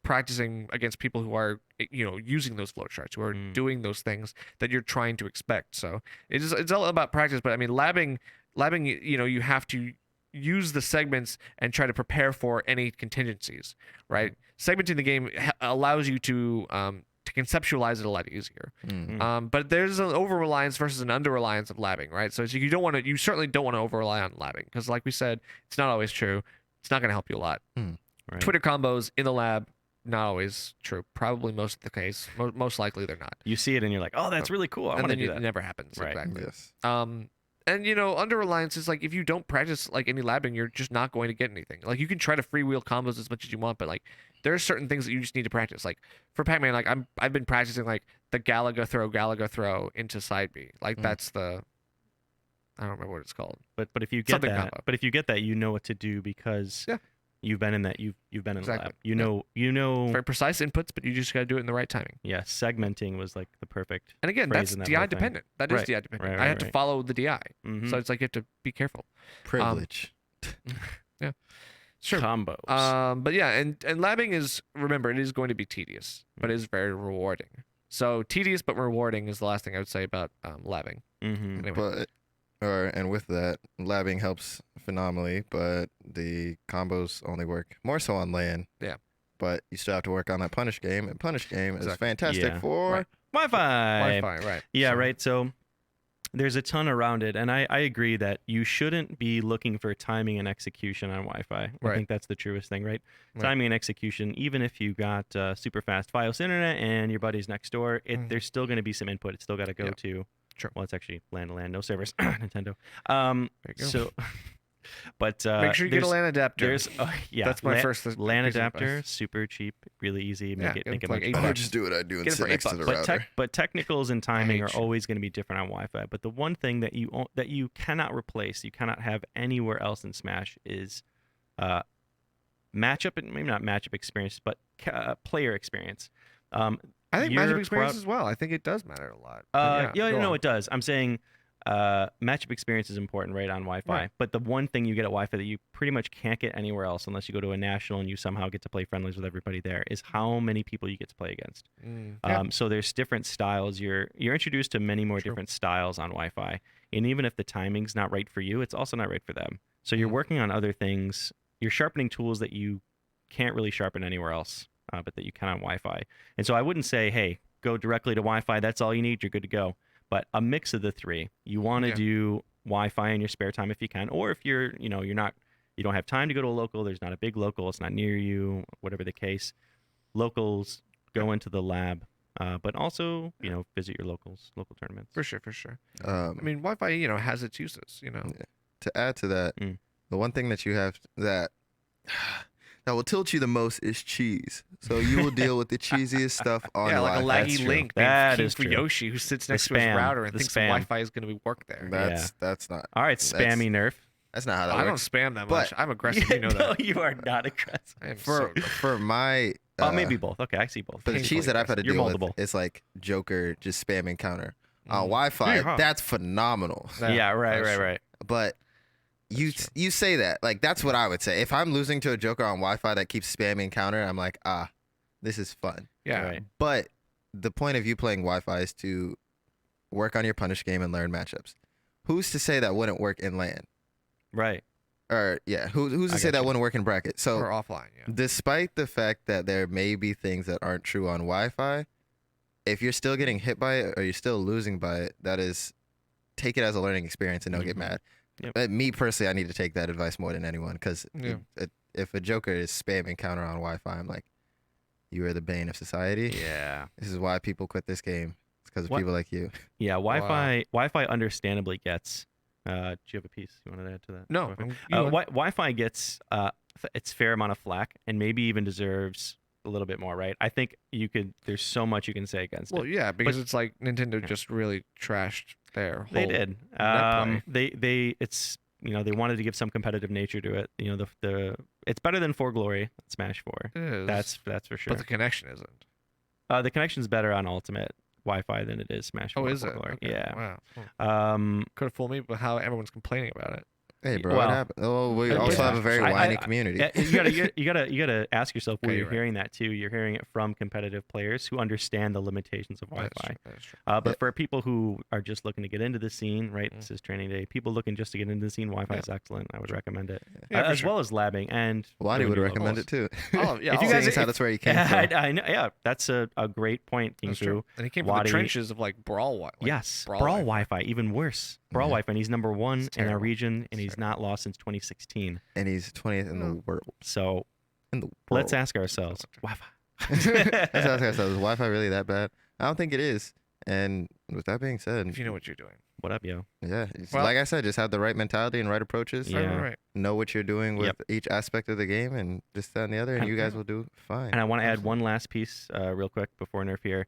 Speaker 2: practicing against people who are using those flowcharts, who are doing those things that you're trying to expect. So it's all about practice. But I mean, labbing, you have to use the segments and try to prepare for any contingencies, right? Segmenting the game allows you to conceptualize it a lot easier. But there's an over reliance versus an under reliance of labbing, right? So you certainly don't want to over rely on labbing, because like we said, it's not always true. It's not going to help you a lot.
Speaker 1: Right.
Speaker 2: Twitter combos in the lab, not always true. Probably most of the case. Most likely they're not.
Speaker 1: You see it and you're like, oh, that's really cool. I want to do that.
Speaker 2: It never happens.
Speaker 1: Right.
Speaker 2: Exactly.
Speaker 3: Yes.
Speaker 2: And under reliance is like if you don't practice like any labbing, you're just not going to get anything. Like you can try to freewheel combos as much as you want, but like there are certain things that you just need to practice. Like for Pac-Man, like I've been practicing like the Galaga throw into side B. Like that's the, I don't remember what it's called.
Speaker 1: But if you get
Speaker 2: Something
Speaker 1: that,
Speaker 2: combo.
Speaker 1: but if you get that, you know what to do, because You've been in that. You've been in the
Speaker 2: Exactly.
Speaker 1: lab. You know.
Speaker 2: Very precise inputs, but you just got to do it in the right timing.
Speaker 1: Yeah, segmenting was like the perfect.
Speaker 2: And again,
Speaker 1: phrase
Speaker 2: that's
Speaker 1: in that
Speaker 2: DI
Speaker 1: whole thing.
Speaker 2: dependent. That is
Speaker 1: Right.
Speaker 2: DI dependent.
Speaker 1: Right,
Speaker 2: I
Speaker 1: right,
Speaker 2: have to
Speaker 1: right.
Speaker 2: follow the DI.
Speaker 1: Mhm.
Speaker 2: So it's like you have to be careful.
Speaker 3: Privilege.
Speaker 2: Sure.
Speaker 1: Combos.
Speaker 2: But yeah, and labbing is, remember, it is going to be tedious, but it is very rewarding. So tedious but rewarding is the last thing I would say about labbing.
Speaker 1: Mm-hmm.
Speaker 2: Anyway.
Speaker 3: And with that, labbing helps phenomenally, but the combos only work more so on LAN.
Speaker 2: Yeah.
Speaker 3: But you still have to work on that punish game, and punish game is fantastic
Speaker 1: Yeah.
Speaker 3: for
Speaker 2: Right.
Speaker 1: Wi-Fi.
Speaker 2: Wi-Fi, right.
Speaker 1: Yeah,
Speaker 2: So-
Speaker 1: right. So there's a ton around it, and I agree that you shouldn't be looking for timing and execution on Wi-Fi. I
Speaker 2: Right.
Speaker 1: think that's the truest thing, right?
Speaker 2: Right.
Speaker 1: Timing and execution, even if you got super fast Fios internet and your buddy's next door, there's still going to be some input. It's still got to go
Speaker 2: Yeah.
Speaker 1: to.
Speaker 2: Sure.
Speaker 1: Well, it's actually LAN to LAN, no servers, Nintendo.
Speaker 2: There you go.
Speaker 1: So, but
Speaker 2: Make sure you get a LAN adapter.
Speaker 1: There's yeah,
Speaker 2: That's my
Speaker 1: LAN,
Speaker 2: first
Speaker 1: LAN
Speaker 2: piece of
Speaker 1: adapter,
Speaker 2: advice.
Speaker 1: super cheap, really easy.
Speaker 2: Yeah,
Speaker 1: Make
Speaker 2: get
Speaker 1: it
Speaker 2: like
Speaker 1: much
Speaker 2: $8
Speaker 1: better.
Speaker 3: I'll just do what I do and
Speaker 2: Get it for
Speaker 3: sit next to the
Speaker 2: $8.
Speaker 3: router.
Speaker 1: But technicals and timing are
Speaker 2: hate you.
Speaker 1: always going to be different on Wi-Fi. But the one thing that you cannot replace, you cannot have anywhere else in Smash is matchup, maybe not matchup experience, but player experience.
Speaker 2: I think
Speaker 1: your
Speaker 2: matchup experience
Speaker 1: crowd-
Speaker 2: as well. I think it does matter a lot. But
Speaker 1: yeah,
Speaker 2: go
Speaker 1: no,
Speaker 2: on.
Speaker 1: it does. I'm saying matchup experience is important, right, on Wi-Fi.
Speaker 2: Right.
Speaker 1: But the one thing you get at Wi-Fi that you pretty much can't get anywhere else unless you go to a national and you somehow get to play friendlies with everybody there is how many people you get to play against.
Speaker 2: Yeah.
Speaker 1: So there's different styles. You're introduced to many more
Speaker 2: True.
Speaker 1: different styles on Wi-Fi, and even if the timing's not right for you, it's also not right for them. So you're
Speaker 2: Mhm.
Speaker 1: working on other things. You're sharpening tools that you can't really sharpen anywhere else, but that you can on Wi-Fi. And so I wouldn't say, hey, go directly to Wi-Fi. That's all you need. You're good to go. But a mix of the three. You want to
Speaker 2: Yeah.
Speaker 1: do Wi-Fi in your spare time if you can, or if you don't have time to go to a local. There's not a big local. It's not near you. Whatever the case, locals go into the lab, but also visit your local tournaments.
Speaker 2: For sure.
Speaker 3: Um,
Speaker 2: I mean, Wi-Fi, has its uses.
Speaker 3: to add to that,
Speaker 1: Mm.
Speaker 3: the one thing that you have that will tilt you the most is cheese. So you will deal with the cheesiest stuff on
Speaker 2: Yeah, like a
Speaker 3: Wi-Fi.
Speaker 1: That's
Speaker 2: laggy
Speaker 1: true.
Speaker 2: link
Speaker 1: That
Speaker 2: named King
Speaker 1: is true.
Speaker 2: Fuyoshi who sits next to his
Speaker 1: spam,
Speaker 2: router and
Speaker 1: the
Speaker 2: thinks the
Speaker 1: spam.
Speaker 2: Wi-Fi is going to work there.
Speaker 3: That's not
Speaker 1: All right,
Speaker 3: That's-
Speaker 1: spammy nerf.
Speaker 3: that's not how that
Speaker 2: I don't
Speaker 3: works.
Speaker 2: spam that
Speaker 3: But-
Speaker 2: much. I'm aggressive. You know
Speaker 1: no,
Speaker 2: that.
Speaker 1: you are not aggressive.
Speaker 2: I am
Speaker 3: For
Speaker 2: so
Speaker 3: for my
Speaker 1: Maybe both. Okay, I see both.
Speaker 3: for the
Speaker 2: painfully
Speaker 3: cheese that I've had to
Speaker 1: You're
Speaker 3: deal
Speaker 1: moldable.
Speaker 3: with, it's like Joker just spamming counter. On
Speaker 2: Mhm.
Speaker 3: Wi-Fi,
Speaker 1: Yeah.
Speaker 3: that's phenomenal.
Speaker 1: Yeah, right.
Speaker 2: That's true.
Speaker 3: But you
Speaker 2: That's
Speaker 3: you say that, like, that's what I would say. If I'm losing to a Joker on Wi-Fi that keeps spamming counter, I'm like, this is fun.
Speaker 2: Yeah.
Speaker 1: Right.
Speaker 3: But the point of you playing Wi-Fi is to work on your punish game and learn matchups. Who's to say that wouldn't work in LAN?
Speaker 1: Right.
Speaker 3: Or yeah, who's
Speaker 1: I
Speaker 3: to say that
Speaker 1: gotcha.
Speaker 3: wouldn't work in bracket? So
Speaker 2: Or offline. Yeah.
Speaker 3: despite the fact that there may be things that aren't true on Wi-Fi, if you're still getting hit by it or you're still losing by it, that is, take it as a learning experience and don't get
Speaker 1: Mhm.
Speaker 3: mad.
Speaker 1: Yep.
Speaker 3: Me personally, I need to take that advice more than anyone because
Speaker 2: Yeah.
Speaker 3: if a Joker is spamming counter on Wi-Fi, I'm like, you are the bane of society.
Speaker 1: Yeah.
Speaker 3: This is why people quit this game. It's because of
Speaker 1: What-
Speaker 3: people like you.
Speaker 1: Yeah. Wi-Fi understandably gets. Do you have a piece you want to add to that?
Speaker 2: No.
Speaker 1: Wi-Fi?
Speaker 2: you want-
Speaker 1: Wi-Fi gets its fair amount of flack and maybe even deserves a little bit more, right? I think there's so much you can say against
Speaker 2: Well,
Speaker 1: it.
Speaker 2: yeah, because it's like Nintendo
Speaker 1: Yeah.
Speaker 2: just really trashed their whole.
Speaker 1: They did.
Speaker 2: net play.
Speaker 1: They they wanted to give some competitive nature to it. The it's better than 4 Glory, Smash 4.
Speaker 2: It is.
Speaker 1: That's for sure.
Speaker 2: But the connection isn't.
Speaker 1: The connection's better on Ultimate Wi-Fi than it is Smash 4.
Speaker 2: Oh, is
Speaker 1: 4
Speaker 2: it?
Speaker 1: Glory.
Speaker 2: Okay.
Speaker 1: Yeah.
Speaker 2: Wow. Could have fooled me with how everyone's complaining about it.
Speaker 3: Hey, bro,
Speaker 1: Well,
Speaker 3: what happened? Oh, we
Speaker 1: yeah.
Speaker 3: also have a very
Speaker 1: I-
Speaker 3: whiny
Speaker 1: I-
Speaker 3: community.
Speaker 1: Yeah, you gotta ask yourself where
Speaker 2: Okay,
Speaker 1: you're
Speaker 2: you're right.
Speaker 1: hearing that too. You're hearing it from competitive players who understand the limitations of
Speaker 2: That's
Speaker 1: Wi-Fi.
Speaker 2: true, that's true.
Speaker 1: But
Speaker 3: Yeah.
Speaker 1: for people who are just looking to get into the scene, right?
Speaker 2: Mm.
Speaker 1: This is training day. People looking just to get into the scene, Wi-Fi is excellent. I would recommend it,
Speaker 2: Yeah, for
Speaker 1: as
Speaker 2: sure.
Speaker 1: well as labbing and.
Speaker 3: Wadi
Speaker 1: doing
Speaker 3: would
Speaker 1: new
Speaker 3: recommend
Speaker 1: locals.
Speaker 3: it too.
Speaker 2: Oh, yeah.
Speaker 1: If you
Speaker 2: oh,
Speaker 1: guys-
Speaker 3: Seeing as how that's where you came from.
Speaker 1: I know, yeah, that's a great point, King
Speaker 2: that's
Speaker 1: Fu.
Speaker 2: true. And he came from
Speaker 1: Wadi-
Speaker 2: the trenches of like Brawl.
Speaker 1: Yes,
Speaker 2: Brawl
Speaker 1: Brawl
Speaker 2: Wi-Fi.
Speaker 1: Wi-Fi, even worse. Brawl
Speaker 3: Yeah.
Speaker 1: Wi-Fi, and he's number one
Speaker 2: It's
Speaker 1: in our
Speaker 2: terrible.
Speaker 1: region, and
Speaker 2: It's
Speaker 1: he's not lost since 2016.
Speaker 3: And he's 20th in the world.
Speaker 1: So
Speaker 3: In the world.
Speaker 1: let's ask ourselves,
Speaker 3: Let's
Speaker 1: Wi-Fi.
Speaker 3: ask ourselves, is Wi-Fi really that bad? I don't think it is. And with that being said,
Speaker 2: If you know what you're doing.
Speaker 1: What up, yo?
Speaker 3: yeah,
Speaker 2: Well-
Speaker 3: like I said, just have the right mentality and right approaches.
Speaker 1: Yeah.
Speaker 2: Right.
Speaker 3: Know what you're doing with
Speaker 1: Yep.
Speaker 3: each aspect of the game, and this, that, and the other, and
Speaker 1: And-
Speaker 3: you guys will do fine.
Speaker 1: And I want to add one last piece real quick before Nerf here.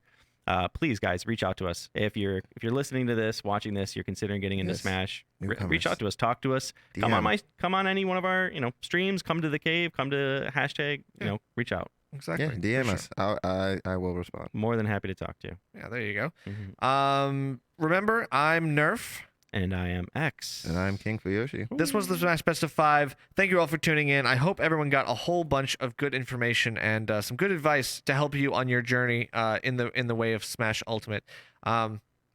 Speaker 1: please, guys, reach out to us. If you're listening to this, watching this, you're considering getting into
Speaker 3: Yes.
Speaker 1: Smash,
Speaker 3: Newcomers.
Speaker 1: reach out to us, talk to us.
Speaker 3: DM.
Speaker 1: Come on any one of our streams. Come to the cave. Come to hashtag.
Speaker 2: Yeah.
Speaker 1: Reach out.
Speaker 2: Exactly.
Speaker 3: Yeah, DM
Speaker 2: for
Speaker 3: us.
Speaker 2: sure.
Speaker 3: I will respond.
Speaker 1: More than happy to talk to you.
Speaker 2: Yeah, there you go.
Speaker 1: Mhm.
Speaker 2: Remember, I'm Nerf.
Speaker 1: And I am X.
Speaker 3: And I'm King Fuyoshi.
Speaker 2: This was the Smash Best of 5. Thank you all for tuning in. I hope everyone got a whole bunch of good information and some good advice to help you on your journey in the way of Smash Ultimate.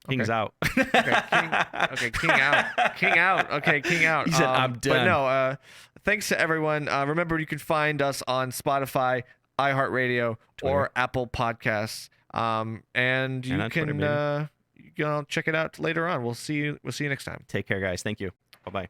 Speaker 1: King's out.
Speaker 2: King out. King out. Okay, King out.
Speaker 1: He said, "I'm
Speaker 2: But
Speaker 1: done."
Speaker 2: no, thanks to everyone. Remember, you can find us on Spotify, iHeartRadio, or Apple Podcasts. And you
Speaker 1: on Twitter,
Speaker 2: can check it out later on. We'll see you next time.
Speaker 1: Take care, guys. Thank you. Bye bye.